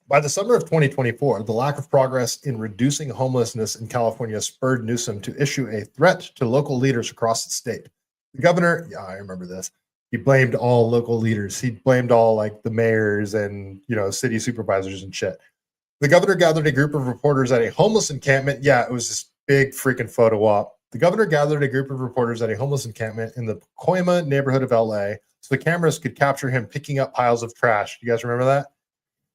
[SPEAKER 5] by the summer of 2024, the lack of progress in reducing homelessness in California spurred Newsom to issue a threat to local leaders across the state. The governor, yeah, I remember this. He blamed all local leaders. He blamed all like the mayors and, city supervisors and shit. The governor gathered a group of reporters at a homeless encampment. Yeah, it was this big freaking photo op. The governor gathered a group of reporters at a homeless encampment in the Coima neighborhood of LA so the cameras could capture him picking up piles of trash. You guys remember that?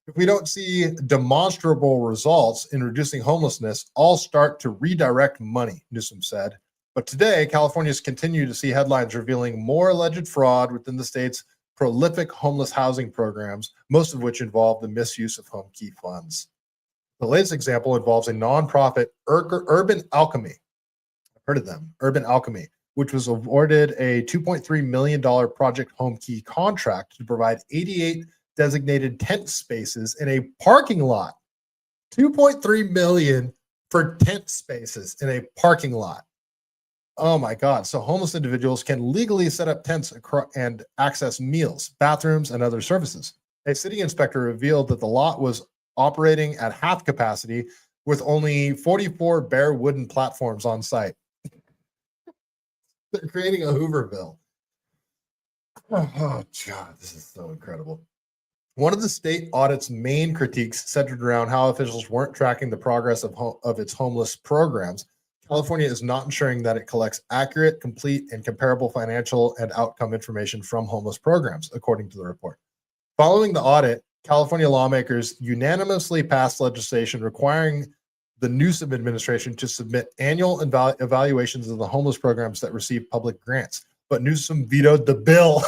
[SPEAKER 5] If we don't see demonstrable results in reducing homelessness, I'll start to redirect money, Newsom said. But today, Californians continue to see headlines revealing more alleged fraud within the state's prolific homeless housing programs, most of which involve the misuse of HomeKey funds. The latest example involves a nonprofit, Urban Alchemy. I've heard of them, Urban Alchemy, which was awarded a $2.3 million Project HomeKey contract to provide 88 designated tent spaces in a parking lot. $2.3 million for tent spaces in a parking lot. Oh my God. So homeless individuals can legally set up tents and access meals, bathrooms, and other services. A city inspector revealed that the lot was operating at half capacity with only 44 bare wooden platforms on site. They're creating a Hooverville. Oh God, this is so incredible. One of the state audit's main critiques centered around how officials weren't tracking the progress of its homeless programs. California is not ensuring that it collects accurate, complete, and comparable financial and outcome information from homeless programs, according to the report. Following the audit, California lawmakers unanimously passed legislation requiring the Newsom administration to submit annual evaluations of the homeless programs that receive public grants. But Newsom vetoed the bill.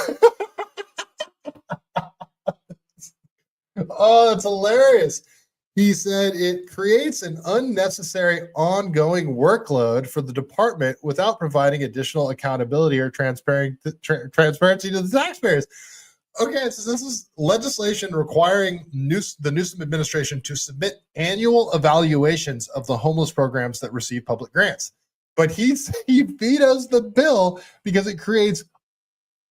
[SPEAKER 5] Oh, that's hilarious. He said it creates an unnecessary ongoing workload for the department without providing additional accountability or transparency to the taxpayers. Okay, so this is legislation requiring the Newsom administration to submit annual evaluations of the homeless programs that receive public grants. But he vetoes the bill because it creates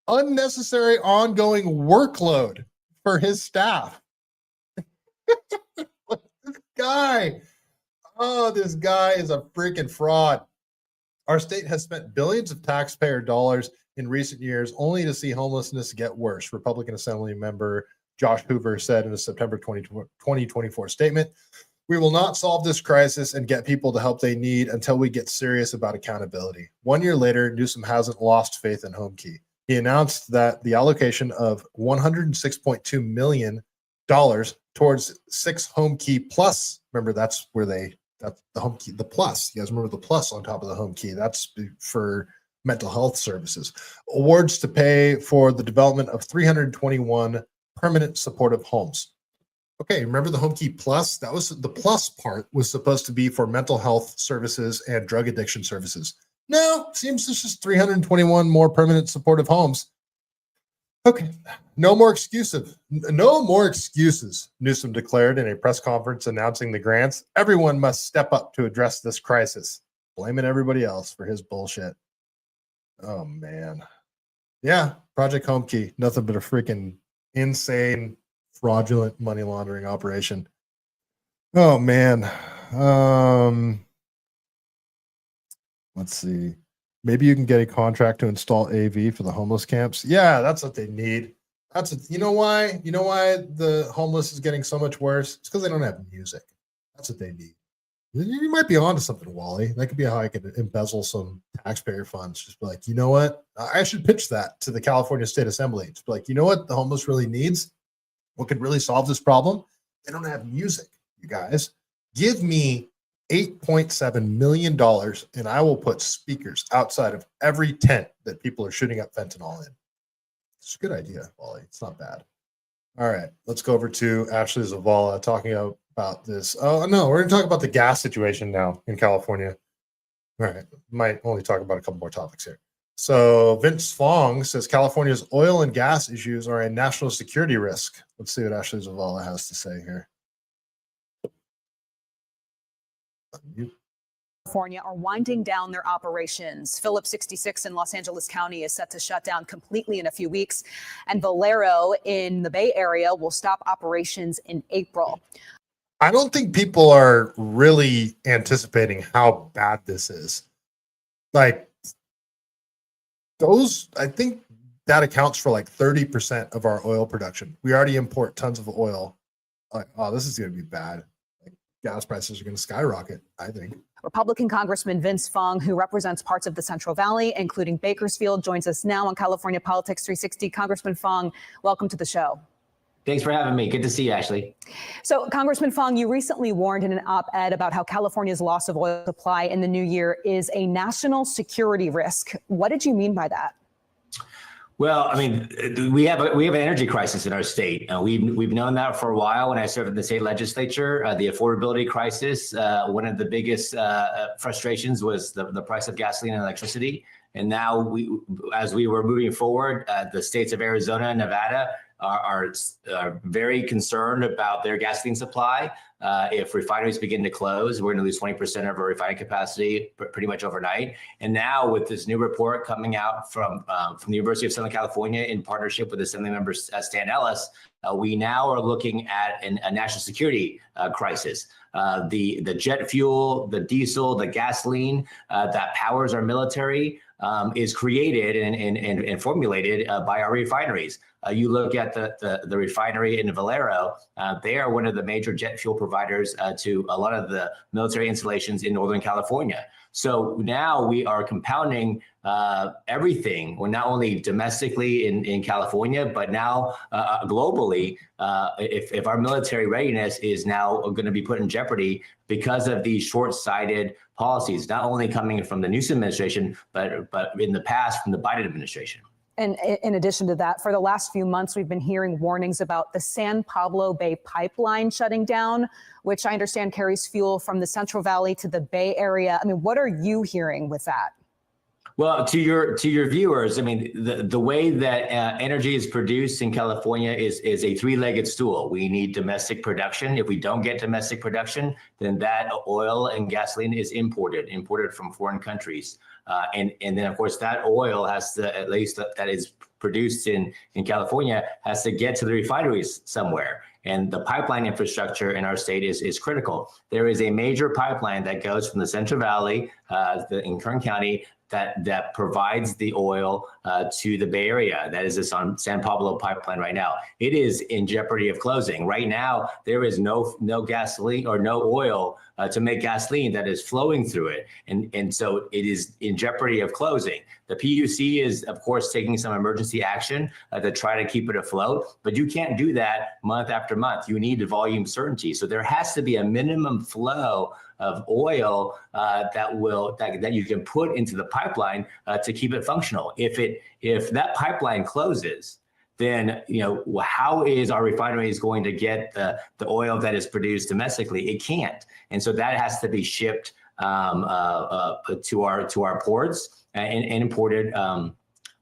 [SPEAKER 5] unnecessary ongoing workload for his staff. This guy is a freaking fraud. Our state has spent billions of taxpayer dollars in recent years, only to see homelessness get worse, Republican Assembly member Josh Hoover said in a September 2024 statement. We will not solve this crisis and get people the help they need until we get serious about accountability. 1 year later, Newsom hasn't lost faith in HomeKey. He announced that the allocation of $106.2 million towards 6 HomeKey Plus. Remember, that's where that's the HomeKey, the Plus. You guys remember the Plus on top of the HomeKey? That's for mental health services. Awards to pay for the development of 321 permanent supportive homes. Okay, remember the HomeKey Plus? That was the plus part was supposed to be for mental health services and drug addiction services. No, seems it's just 321 more permanent supportive homes. Okay, no more excuses. No more excuses, Newsom declared in a press conference announcing the grants. Everyone must step up to address this crisis, blaming everybody else for his bullshit. Oh, man. Yeah, Project HomeKey, nothing but a freaking insane, fraudulent money laundering operation. Oh, man. Let's see. Maybe you can get a contract to install AV for the homeless camps. Yeah, that's what they need. You know why? You know why the homeless is getting so much worse? It's because they don't have music. That's what they need. You might be onto something, Wally. That could be how I could embezzle some taxpayer funds. Just be like, you know what? I should pitch that to the California State Assembly. Just be like, you know what the homeless really needs? What could really solve this problem? They don't have music, you guys. Give me $8.7 million and I will put speakers outside of every tent that people are shooting up fentanyl in. It's a good idea, Wally. It's not bad. All right, let's go over to Ashley Zavala talking about this. Oh, no, we're going to talk about the gas situation now in California. All right, might only talk about a couple more topics here. So Vince Fong says California's oil and gas issues are a national security risk. Let's see what Ashley Zavala has to say here.
[SPEAKER 20] California are winding down their operations. Phillips 66 in Los Angeles County is set to shut down completely in a few weeks, and Valero in the Bay Area will stop operations in April.
[SPEAKER 5] I don't think people are really anticipating how bad this is. Like I think that accounts for like 30% of our oil production. We already import tons of oil. Like, oh, this is going to be bad. Like, gas prices are going to skyrocket, I think.
[SPEAKER 20] Republican Congressman Vince Fong, who represents parts of the Central Valley, including Bakersfield, joins us now on California Politics 360. Congressman Fong, welcome to the show.
[SPEAKER 21] Thanks for having me. Good to see you, Ashley.
[SPEAKER 20] So, Congressman Fong, you recently warned in an op-ed about how California's loss of oil supply in the new year is a national security risk. What did you mean by that?
[SPEAKER 21] Well, I mean, we have an energy crisis in our state. We've known that for a while. When I served in the state legislature, the affordability crisis, one of the biggest frustrations was the price of gasoline and electricity. And now, as we were moving forward, the states of Arizona and Nevada are very concerned about their gasoline supply. If refineries begin to close, we're going to lose 20% of our refining capacity pretty much overnight. And now with this new report coming out from the University of Southern California in partnership with Assembly member Stan Ellis, we now are looking at a national security crisis. The jet fuel, the diesel, the gasoline that powers our military is created and formulated by our refineries. You look at the refinery in Valero, they are one of the major jet fuel providers to a lot of the military installations in Northern California. So now we are compounding everything. We're not only domestically in California, but now globally, if our military readiness is now going to be put in jeopardy because of these short-sighted policies, not only coming from the Newsom administration, but in the past from the Biden administration.
[SPEAKER 20] And in addition to that, for the last few months, we've been hearing warnings about the San Pablo Bay pipeline shutting down, which I understand carries fuel from the Central Valley to the Bay Area. I mean, what are you hearing with that?
[SPEAKER 21] Well, to your viewers, I mean, the way that energy is produced in California is a three-legged stool. We need domestic production. If we don't get domestic production, then that oil and gasoline is imported from foreign countries. And then, of course, that oil has to, at least that is produced in California, has to get to the refineries somewhere. And the pipeline infrastructure in our state is critical. There is a major pipeline that goes from the Central Valley in Kern County that provides the oil to the Bay Area. That is this on San Pablo pipeline right now. It is in jeopardy of closing. Right now, there is no gasoline or no oil to make gasoline that is flowing through it. And so it is in jeopardy of closing. The PUC is, of course, taking some emergency action to try to keep it afloat, but you can't do that month after month. You need volume certainty. So there has to be a minimum flow of oil that you can put into the pipeline to keep it functional. If that pipeline closes, then how is our refineries going to get the oil that is produced domestically? It can't, and so that has to be shipped to our ports and imported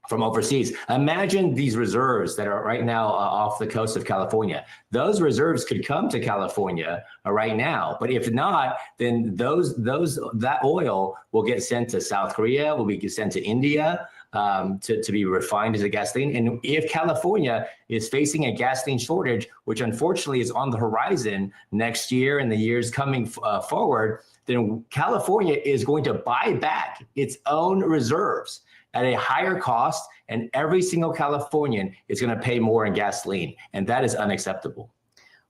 [SPEAKER 21] from overseas. Imagine these reserves that are right now off the coast of California. Those reserves could come to California right now, but if not, then that oil will get sent to South Korea, will be sent to India to be refined as a gasoline. And if California is facing a gasoline shortage, which unfortunately is on the horizon next year and the years coming forward, then California is going to buy back its own reserves at a higher cost, and every single Californian is going to pay more in gasoline, and that is unacceptable.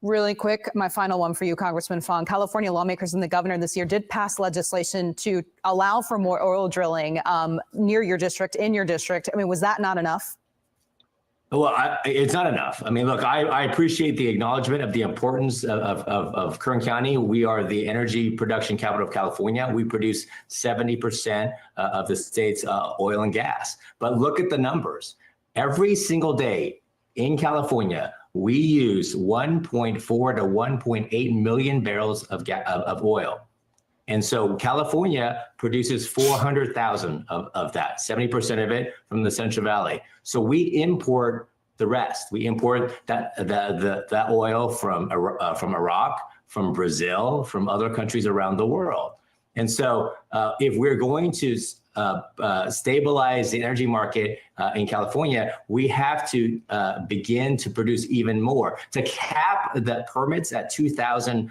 [SPEAKER 20] Really quick, my final one for you, Congressman Fong. California lawmakers and the governor this year did pass legislation to allow for more oil drilling near your district, in your district. I mean, was that not enough?
[SPEAKER 21] Well, it's not enough. I mean, look, I appreciate the acknowledgement of the importance of Kern County. We are the energy production capital of California. We produce 70% of the state's oil and gas. But look at the numbers. Every single day in California, we use 1.4 to 1.8 million barrels of oil. And so California produces 400,000 of that, 70% of it from the Central Valley. So we import the rest. We import that oil from Iraq, from Brazil, from other countries around the world. And so if we're going to stabilize the energy market in California, we have to begin to produce even more. To cap the permits at 2,000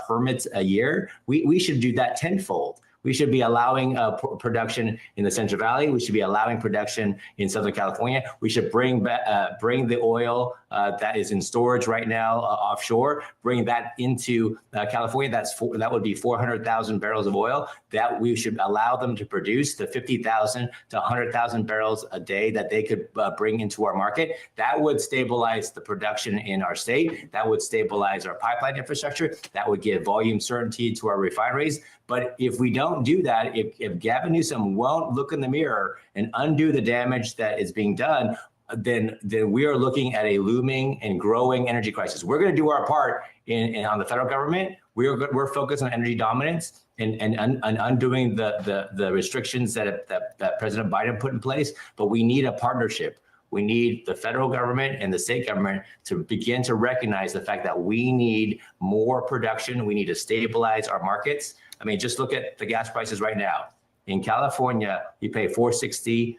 [SPEAKER 21] permits a year, we should do that tenfold. We should be allowing production in the Central Valley. We should be allowing production in Southern California. We should bring the oil that is in storage right now offshore, bring that into California. That would be 400,000 barrels of oil that we should allow them to produce the 50,000 to 100,000 barrels a day that they could bring into our market. That would stabilize the production in our state. That would stabilize our pipeline infrastructure. That would give volume certainty to our refineries. But if we don't do that, if Gavin Newsom won't look in the mirror and undo the damage that is being done, then we are looking at a looming and growing energy crisis. We're going to do our part on the federal government. We're focused on energy dominance and undoing the restrictions that President Biden put in place. But we need a partnership. We need the federal government and the state government to begin to recognize the fact that we need more production. We need to stabilize our markets. I mean, just look at the gas prices right now. In California, you pay $4.60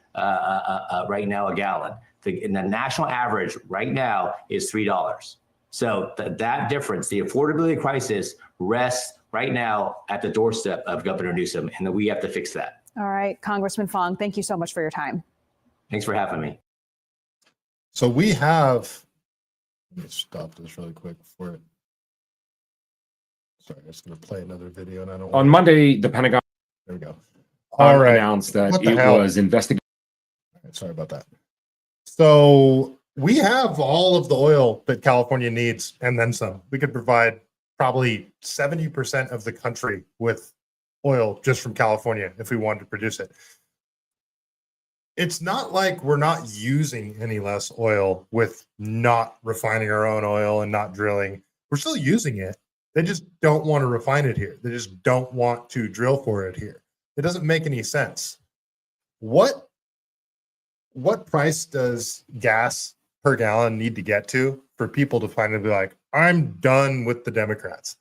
[SPEAKER 21] right now a gallon. The national average right now is $3. So that difference, the affordability crisis, rests right now at the doorstep of Governor Newsom, and that we have to fix that.
[SPEAKER 20] All right, Congressman Fong, thank you so much for your time.
[SPEAKER 21] Thanks for having me.
[SPEAKER 5] So we have, let me stop this really quick before it. Sorry, I'm just going to play another video and I don't.
[SPEAKER 3] On Monday, the Pentagon.
[SPEAKER 5] There we go.
[SPEAKER 3] Announced that it was investigating.
[SPEAKER 5] Sorry about that. So we have all of the oil that California needs and then some. We could provide probably 70% of the country with oil just from California if we wanted to produce it. It's not like we're not using any less oil with not refining our own oil and not drilling. We're still using it. They just don't want to refine it here. They just don't want to drill for it here. It doesn't make any sense. What price does gas per gallon need to get to for people to finally be like, I'm done with the Democrats?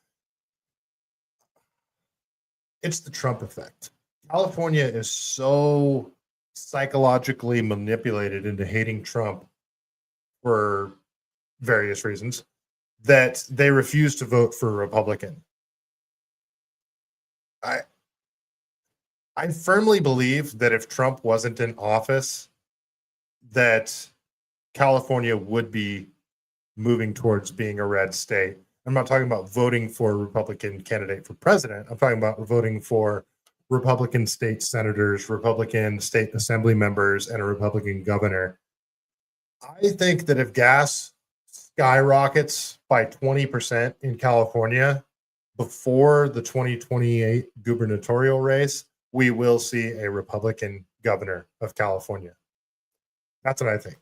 [SPEAKER 5] It's the Trump effect. California is so psychologically manipulated into hating Trump for various reasons that they refuse to vote for a Republican. I firmly believe that if Trump wasn't in office, that California would be moving towards being a red state. I'm not talking about voting for a Republican candidate for president. I'm talking about voting for Republican state senators, Republican state assembly members, and a Republican governor. I think that if gas skyrockets by 20% in California before the 2028 gubernatorial race, we will see a Republican governor of California. That's what I think.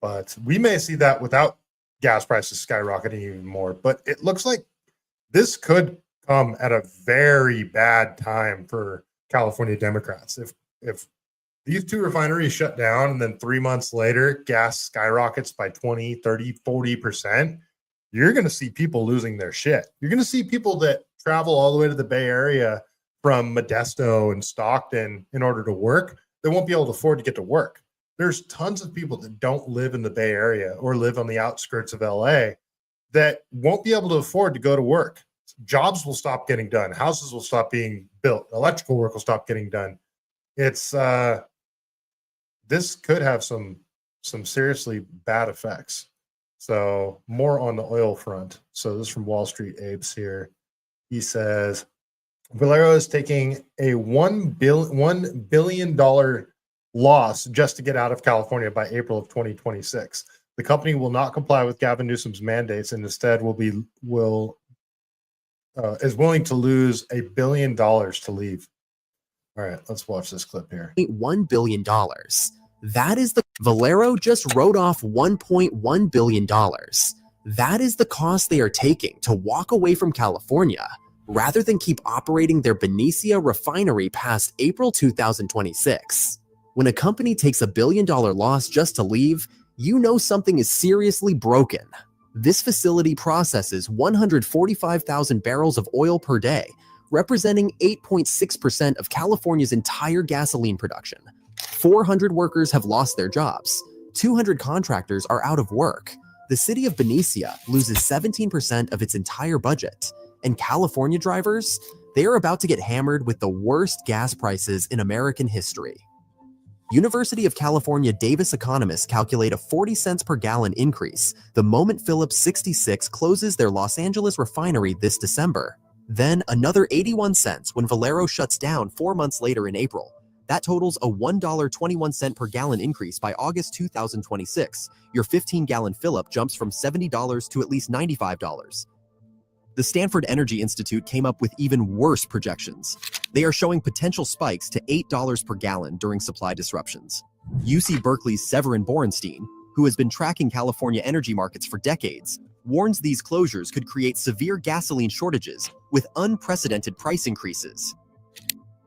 [SPEAKER 5] But we may see that without gas prices skyrocketing even more. But it looks like this could come at a very bad time for California Democrats. If these two refineries shut down and then 3 months later gas skyrockets by 20, 30, 40%, you're going to see people losing their shit. You're going to see people that travel all the way to the Bay Area from Modesto and Stockton in order to work. They won't be able to afford to get to work. There's tons of people that don't live in the Bay Area or live on the outskirts of LA that won't be able to afford to go to work. Jobs will stop getting done. Houses will stop being built. Electrical work will stop getting done. It's this could have some seriously bad effects. So more on the oil front. So this is from Wall Street Apes here. He says, Valero is taking a $1 billion loss just to get out of California by April of 2026. The company will not comply with Gavin Newsom's mandates and instead is willing to lose $1 billion to leave. All right, let's watch this clip here.
[SPEAKER 2] $1 billion. That is the Valero just wrote off $1.1 billion. That is the cost they are taking to walk away from California rather than keep operating their Benicia refinery past April 2026. When a company takes $1 billion loss just to leave, you know something is seriously broken. This facility processes 145,000 barrels of oil per day, representing 8.6% of California's entire gasoline production. 400 workers have lost their jobs. 200 contractors are out of work. The city of Benicia loses 17% of its entire budget. And California drivers, they are about to get hammered with the worst gas prices in American history. University of California Davis economists calculate a 40 cents per gallon increase the moment Phillips 66 closes their Los Angeles refinery this December. Then another 81 cents when Valero shuts down 4 months later in April. That totals a $1.21 per gallon increase by August 2026. Your 15-gallon fill-up jumps from $70 to at least $95. The Stanford Energy Institute came up with even worse projections. They are showing potential spikes to $8 per gallon during supply disruptions. UC Berkeley's Severin Borenstein, who has been tracking California energy markets for decades, warns these closures could create severe gasoline shortages with unprecedented price increases.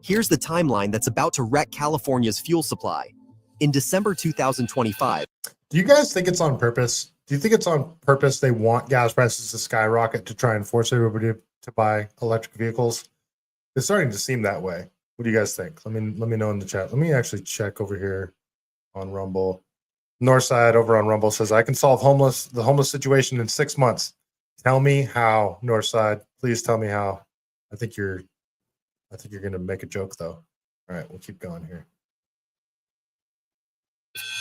[SPEAKER 2] Here's the timeline that's about to wreck California's fuel supply. In December 2025.
[SPEAKER 5] Do you guys think it's on purpose? Do you think it's on purpose they want gas prices to skyrocket to try and force everybody to buy electric vehicles? It's starting to seem that way. What do you guys think? Let me know in the chat. Let me actually check over here on Rumble. Northside over on Rumble says, I can solve the homeless situation in 6 months. Tell me how, Northside. Please tell me how. I think you're gonna make a joke though. All right, we'll keep going here.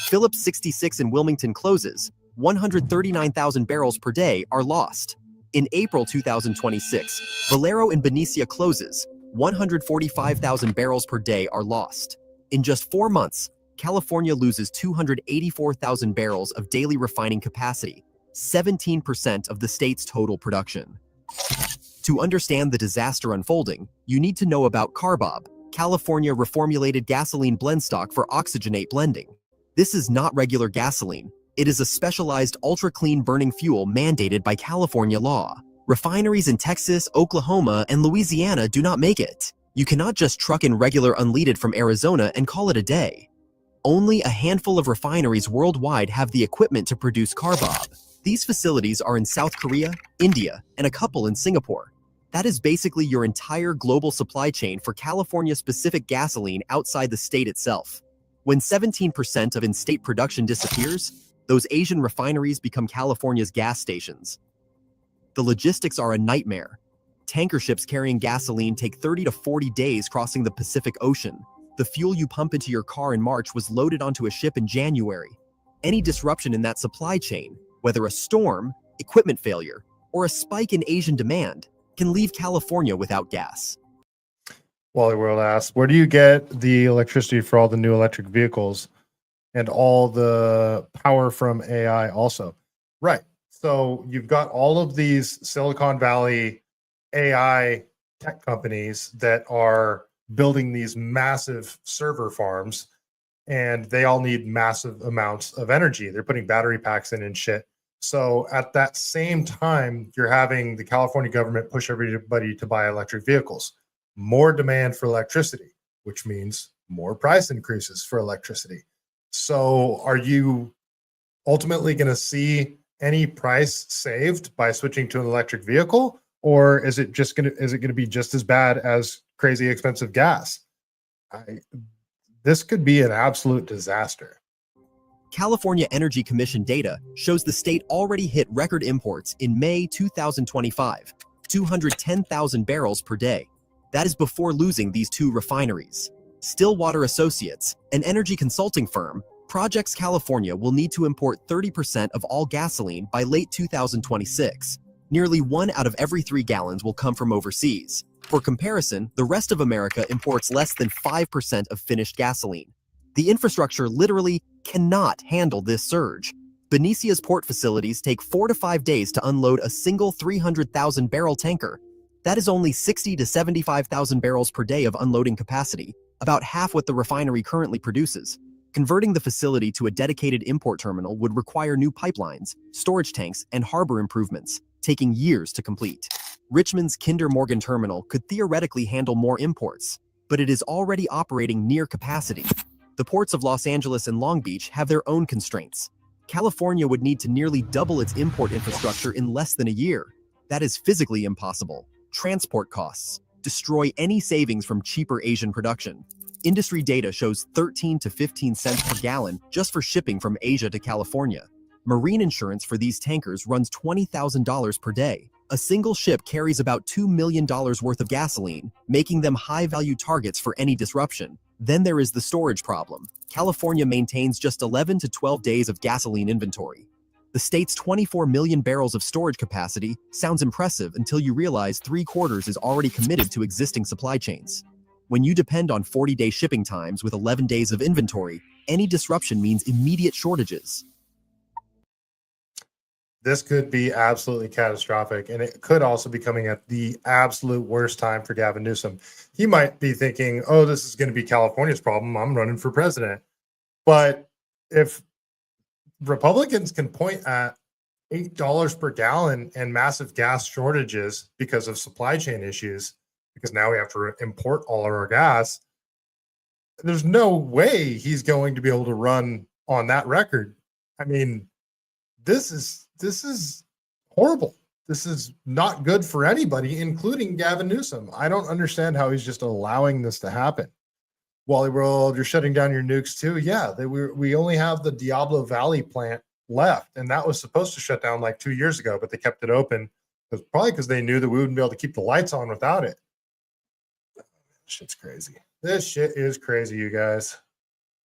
[SPEAKER 2] Phillips 66 in Wilmington closes. 139,000 barrels per day are lost. In April 2026, Valero in Benicia closes. 145,000 barrels per day are lost. In just 4 months, California loses 284,000 barrels of daily refining capacity, 17% of the state's total production. To understand the disaster unfolding, you need to know about CARBOB, California Reformulated Gasoline Blend Stock for Oxygenate Blending. This is not regular gasoline. It is a specialized ultra-clean burning fuel mandated by California law. Refineries in Texas, Oklahoma, and Louisiana do not make it. You cannot just truck in regular unleaded from Arizona and call it a day. Only a handful of refineries worldwide have the equipment to produce CARBOB. These facilities are in South Korea, India, and a couple in Singapore. That is basically your entire global supply chain for California-specific gasoline outside the state itself. When 17% of in-state production disappears, those Asian refineries become California's gas stations. The logistics are a nightmare. Tanker ships carrying gasoline take 30 to 40 days crossing the Pacific Ocean. The fuel you pump into your car in March was loaded onto a ship in January. Any disruption in that supply chain, whether a storm, equipment failure, or a spike in Asian demand, can leave California without gas.
[SPEAKER 5] Wally World asks, where do you get the electricity for all the new electric vehicles and all the power from AI also? Right. So you've got all of these Silicon Valley AI tech companies that are building these massive server farms, and they all need massive amounts of energy. They're putting battery packs in and shit. So at that same time, you're having the California government push everybody to buy electric vehicles. More demand for electricity, which means more price increases for electricity. So are you ultimately going to see any price saved by switching to an electric vehicle? Or is it going to be just as bad as crazy expensive gas? This could be an absolute disaster.
[SPEAKER 2] California Energy Commission data shows the state already hit record imports in May 2025, 210,000 barrels per day. That is before losing these two refineries. Stillwater Associates, an energy consulting firm, projects California will need to import 30% of all gasoline by late 2026. Nearly 1 out of every 3 gallons will come from overseas. For comparison, the rest of America imports less than 5% of finished gasoline. The infrastructure literally cannot handle this surge. Beniциa's port facilities take 4 to 5 days to unload a single 300,000 barrel tanker. That is only 60 to 75,000 barrels per day of unloading capacity, about half what the refinery currently produces. Converting the facility to a dedicated import terminal would require new pipelines, storage tanks, and harbor improvements, taking years to complete. Richmond's Kinder Morgan terminal could theoretically handle more imports, but it is already operating near capacity. The ports of Los Angeles and Long Beach have their own constraints. California would need to nearly double its import infrastructure in less than a year. That is physically impossible. Transport costs destroy any savings from cheaper Asian production. Industry data shows 13 to 15 cents per gallon just for shipping from Asia to California. Marine insurance for these tankers runs $20,000 per day. A single ship carries about $2 million worth of gasoline, making them high-value targets for any disruption. Then there is the storage problem. California maintains just 11 to 12 days of gasoline inventory. The state's 24 million barrels of storage capacity sounds impressive until you realize 3/4 is already committed to existing supply chains. When you depend on 40-day shipping times with 11 days of inventory, any disruption means immediate shortages.
[SPEAKER 5] This could be absolutely catastrophic, and it could also be coming at the absolute worst time for Gavin Newsom. He might be thinking, oh, this is going to be California's problem. I'm running for president. But if Republicans can point at $8 per gallon and massive gas shortages because of supply chain issues, because now we have to import all of our gas, there's no way he's going to be able to run on that record. I mean, this is horrible. This is not good for anybody, including Gavin Newsom. I don't understand how he's just allowing this to happen. Wally World, you're shutting down your nukes too. Yeah, we only have the Diablo Valley plant left, and that was supposed to shut down like 2 years ago, but they kept it open. Probably because they knew that we wouldn't be able to keep the lights on without it. Shit's crazy. This shit is crazy, you guys.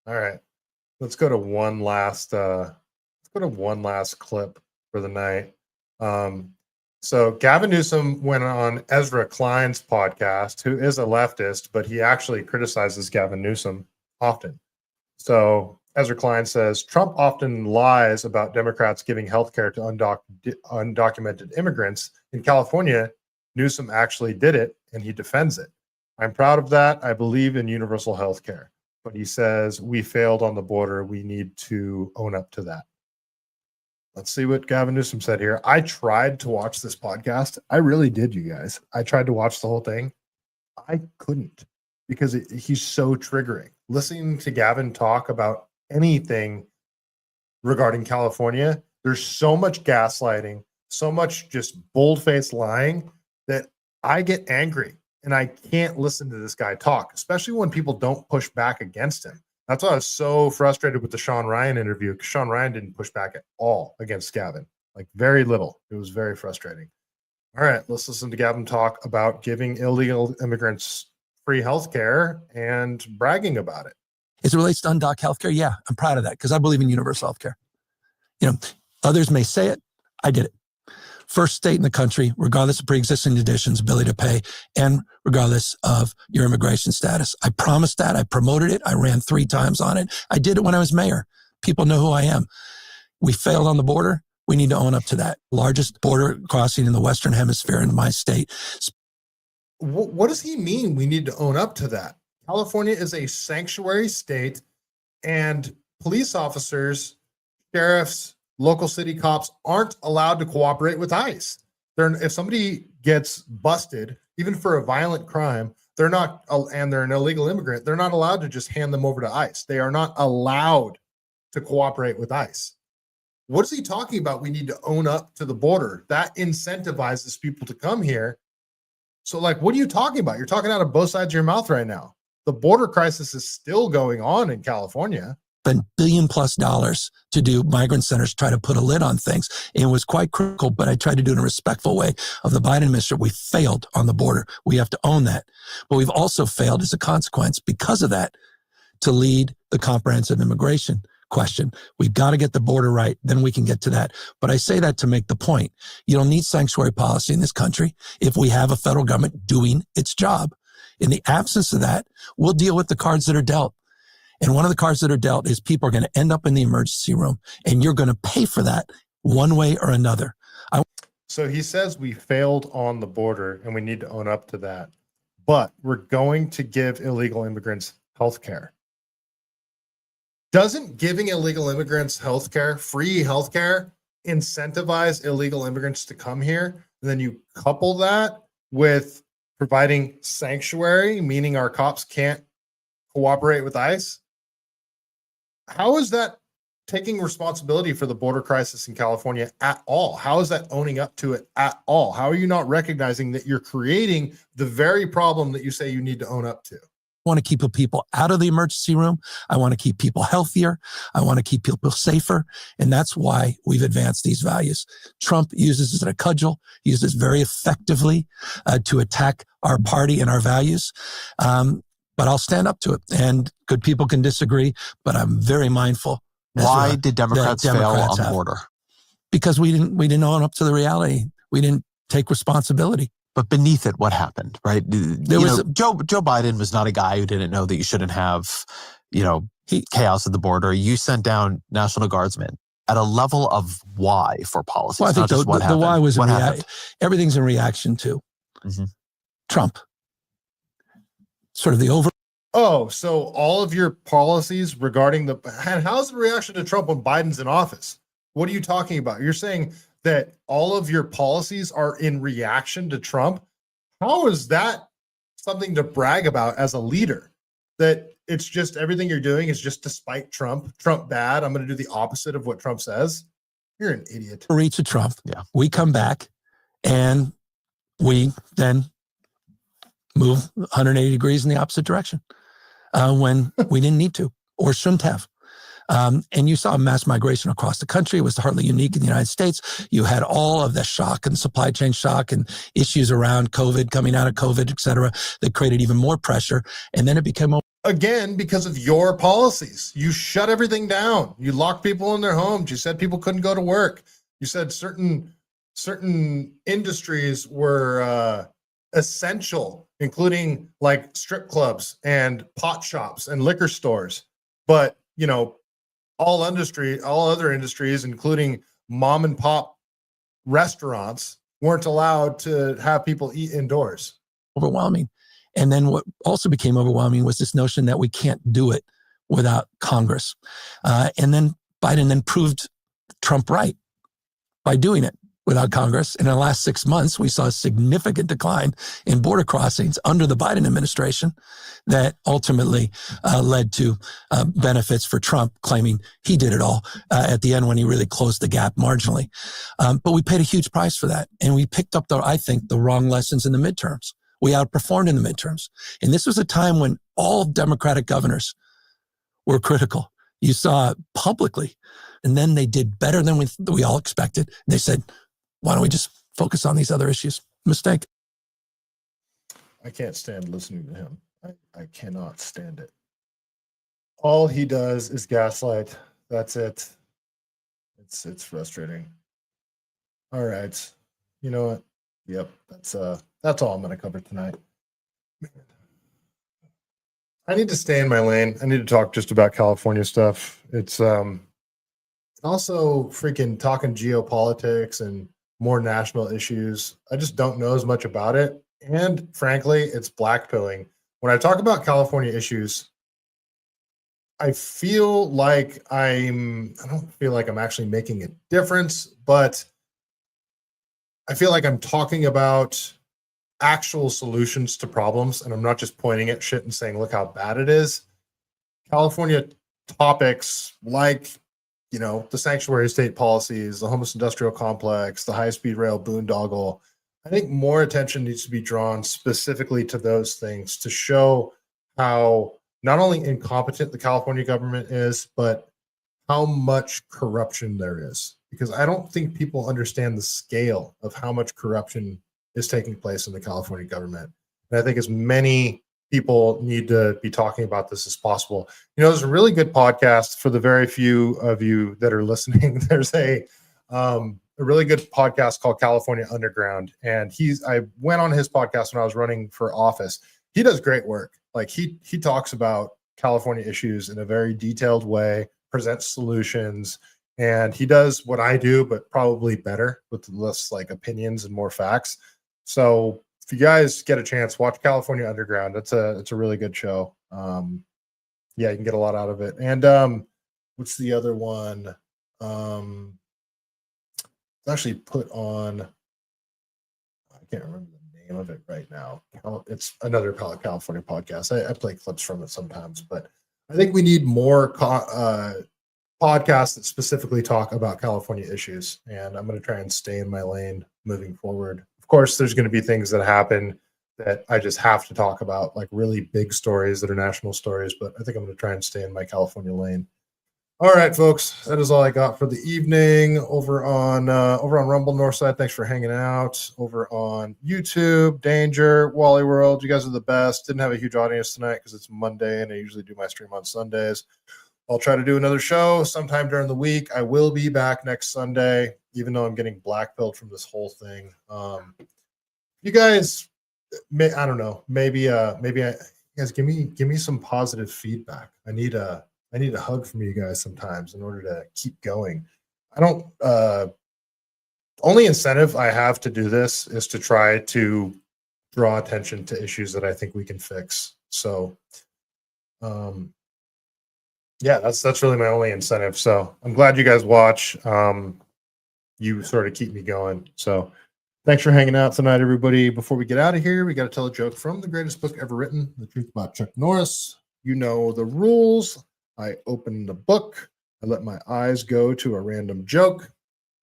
[SPEAKER 5] All right, let's go to one last clip for the night. So Gavin Newsom went on Ezra Klein's podcast, who is a leftist, but he actually criticizes Gavin Newsom often. So Ezra Klein says, Trump often lies about Democrats giving health care to undocumented immigrants. In California, Newsom actually did it, and he defends it. I'm proud of that. I believe in universal health care. But he says, we failed on the border. We need to own up to that. Let's see what Gavin Newsom said here. I tried to watch this podcast. I really did, you guys. I tried to watch the whole thing. I couldn't because he's so triggering. Listening to Gavin talk about anything regarding California, there's so much gaslighting, so much just bold-faced lying that I get angry and I can't listen to this guy talk, especially when people don't push back against him. That's why I was so frustrated with the Sean Ryan interview, because Sean Ryan didn't push back at all against Gavin, like very little. It was very frustrating. All right, let's listen to Gavin talk about giving illegal immigrants free health care and bragging about it.
[SPEAKER 1] As it relates to undocked healthcare, yeah, I'm proud of that because I believe in universal healthcare. You know, others may say it. I did it. First state in the country, regardless of pre-existing conditions, ability to pay, and regardless of your immigration status. I promised that. I promoted it. I ran 3 times on it. I did it when I was mayor. People know who I am. We failed on the border. We need to own up to that. Largest border crossing in the Western Hemisphere in my state.
[SPEAKER 5] What does he mean we need to own up to that? California is a sanctuary state, and police officers, sheriffs, local city cops aren't allowed to cooperate with ICE. If somebody gets busted, even for a violent crime, they're not, and they're an illegal immigrant, they're not allowed to just hand them over to ICE. They are not allowed to cooperate with ICE. What is he talking about? We need to own up to the border. That incentivizes people to come here. So, like, what are you talking about? You're talking out of both sides of your mouth right now. The border crisis is still going on in California.
[SPEAKER 1] Spent $1 billion+ to do migrant centers, try to put a lid on things. And it was quite critical, but I tried to do it in a respectful way of the Biden administration. We failed on the border. We have to own that. But we've also failed as a consequence because of that to lead the comprehensive immigration question. We've got to get the border right. Then we can get to that. But I say that to make the point. You don't need sanctuary policy in this country if we have a federal government doing its job. In the absence of that, we'll deal with the cards that are dealt. And one of the cards that are dealt is people are going to end up in the emergency room, and you're going to pay for that one way or another.
[SPEAKER 5] So he says we failed on the border and we need to own up to that. But we're going to give illegal immigrants health care. Doesn't giving illegal immigrants health care, free health care, incentivize illegal immigrants to come here? And then you couple that with providing sanctuary, meaning our cops can't cooperate with ICE. How is that taking responsibility for the border crisis in California at all? How is that owning up to it at all? How are you not recognizing that you're creating the very problem that you say you need to own up to?
[SPEAKER 1] I want to keep people out of the emergency room. I want to keep people healthier. I want to keep people safer. And that's why we've advanced these values. Trump uses it as a cudgel, uses it very effectively to attack our party and our values. But I'll stand up to it. And good people can disagree, but I'm very mindful.
[SPEAKER 22] Why did Democrats fail on the border?
[SPEAKER 1] Because we didn't own up to the reality. We didn't take responsibility.
[SPEAKER 22] But beneath it, what happened, right? Joe Biden was not a guy who didn't know that you shouldn't have, chaos at the border. You sent down National Guardsmen at a level of why for policy.
[SPEAKER 1] Well, I think the why was everything's in reaction to Trump. Sort of the over.
[SPEAKER 5] Oh, so all of your policies regarding and how's the reaction to Trump when Biden's in office? What are you talking about? You're saying that all of your policies are in reaction to Trump? How is that something to brag about as a leader? That it's just everything you're doing is just despite Trump. Trump bad. I'm going to do the opposite of what Trump says. You're an idiot.
[SPEAKER 1] Reach of Trump. Yeah. We come back and we then move 180 degrees in the opposite direction when we didn't need to or shouldn't have. And you saw mass migration across the country. It was hardly unique in the United States. You had all of the shock and supply chain shock and issues around COVID, coming out of COVID, et cetera, that created even more pressure. And then it became
[SPEAKER 5] again, because of your policies. You shut everything down. You locked people in their homes. You said people couldn't go to work. You said certain industries were essential, including like strip clubs and pot shops and liquor stores. But, all other industries, including mom and pop restaurants, weren't allowed to have people eat indoors.
[SPEAKER 1] Overwhelming. And then what also became overwhelming was this notion that we can't do it without Congress. And then Biden then proved Trump right by doing it without Congress. And in the last 6 months, we saw a significant decline in border crossings under the Biden administration that ultimately led to benefits for Trump, claiming he did it all at the end when he really closed the gap marginally. But we paid a huge price for that. And we picked up, I think, the wrong lessons in the midterms. We outperformed in the midterms. And this was a time when all Democratic governors were critical. You saw it publicly. And then they did better than we all expected. They said, why don't we just focus on these other issues. Mistake.
[SPEAKER 5] I can't stand listening to him. I cannot stand it. All he does is gaslight. That's it. It's frustrating. All right. You know what? Yep, that's all I'm gonna cover tonight. I need to stay in my lane. I need to talk just about California stuff. It's also freaking talking geopolitics and more national issues. I just don't know as much about it. And frankly, it's blackpilling. When I talk about California issues, I feel like I don't feel like I'm actually making a difference, but I feel like I'm talking about actual solutions to problems, and I'm not just pointing at shit and saying, look how bad it is. California topics like, you know, the sanctuary state policies, the homeless industrial complex, the high-speed rail boondoggle, I think more attention needs to be drawn specifically to those things to show how not only incompetent the California government is, but how much corruption there is. Because I don't think people understand the scale of how much corruption is taking place in the California government. And I think as many people need to be talking about this as possible. You know, there's a really good podcast for the very few of you that are listening. There's a really good podcast called California Underground. And I went on his podcast when I was running for office. He does great work. Like he talks about California issues in a very detailed way, presents solutions, and he does what I do, but probably better with less like opinions and more facts. So if you guys get a chance, watch California Underground. It's a really good show. Yeah, you can get a lot out of it. And what's the other one? It's actually put on, I can't remember the name of it right now. It's another California podcast. I play clips from it sometimes, but I think we need more podcasts that specifically talk about California issues. And I'm going to try and stay in my lane moving forward. Of course, there's going to be things that happen that I just have to talk about, like really big stories that are national stories, but I think I'm going to try and stay in my California lane. All right, folks, that is all I got for the evening. Over on Rumble Northside, thanks for hanging out. Over on YouTube, Danger, Wally World, you guys are the best. Didn't have a huge audience tonight because it's Monday and I usually do my stream on Sundays. I'll try to do another show sometime during the week. I will be back next Sunday, even though I'm getting blackpilled from this whole thing. You guys, I don't know, maybe you guys give me some positive feedback. I need a hug from you guys sometimes in order to keep going. Only incentive I have to do this is to try to draw attention to issues that I think we can fix. So, yeah, that's really my only incentive. So I'm glad you guys watch. You sort of keep me going. So thanks for hanging out tonight, everybody. Before we get out of here, we got to tell a joke from the greatest book ever written, The Truth About Chuck Norris. You know the rules. I open the book, I let my eyes go to a random joke,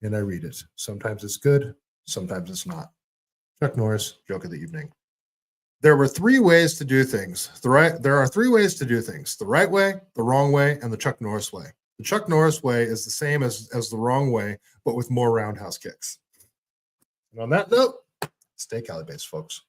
[SPEAKER 5] and I read it. Sometimes it's good, sometimes it's not. Chuck Norris, joke of the evening. There were three ways to do things. There are three ways to do things: the right way, the wrong way, and the Chuck Norris way. The Chuck Norris way is the same as the wrong way, but with more roundhouse kicks. And on that note, stay CaliBased, folks.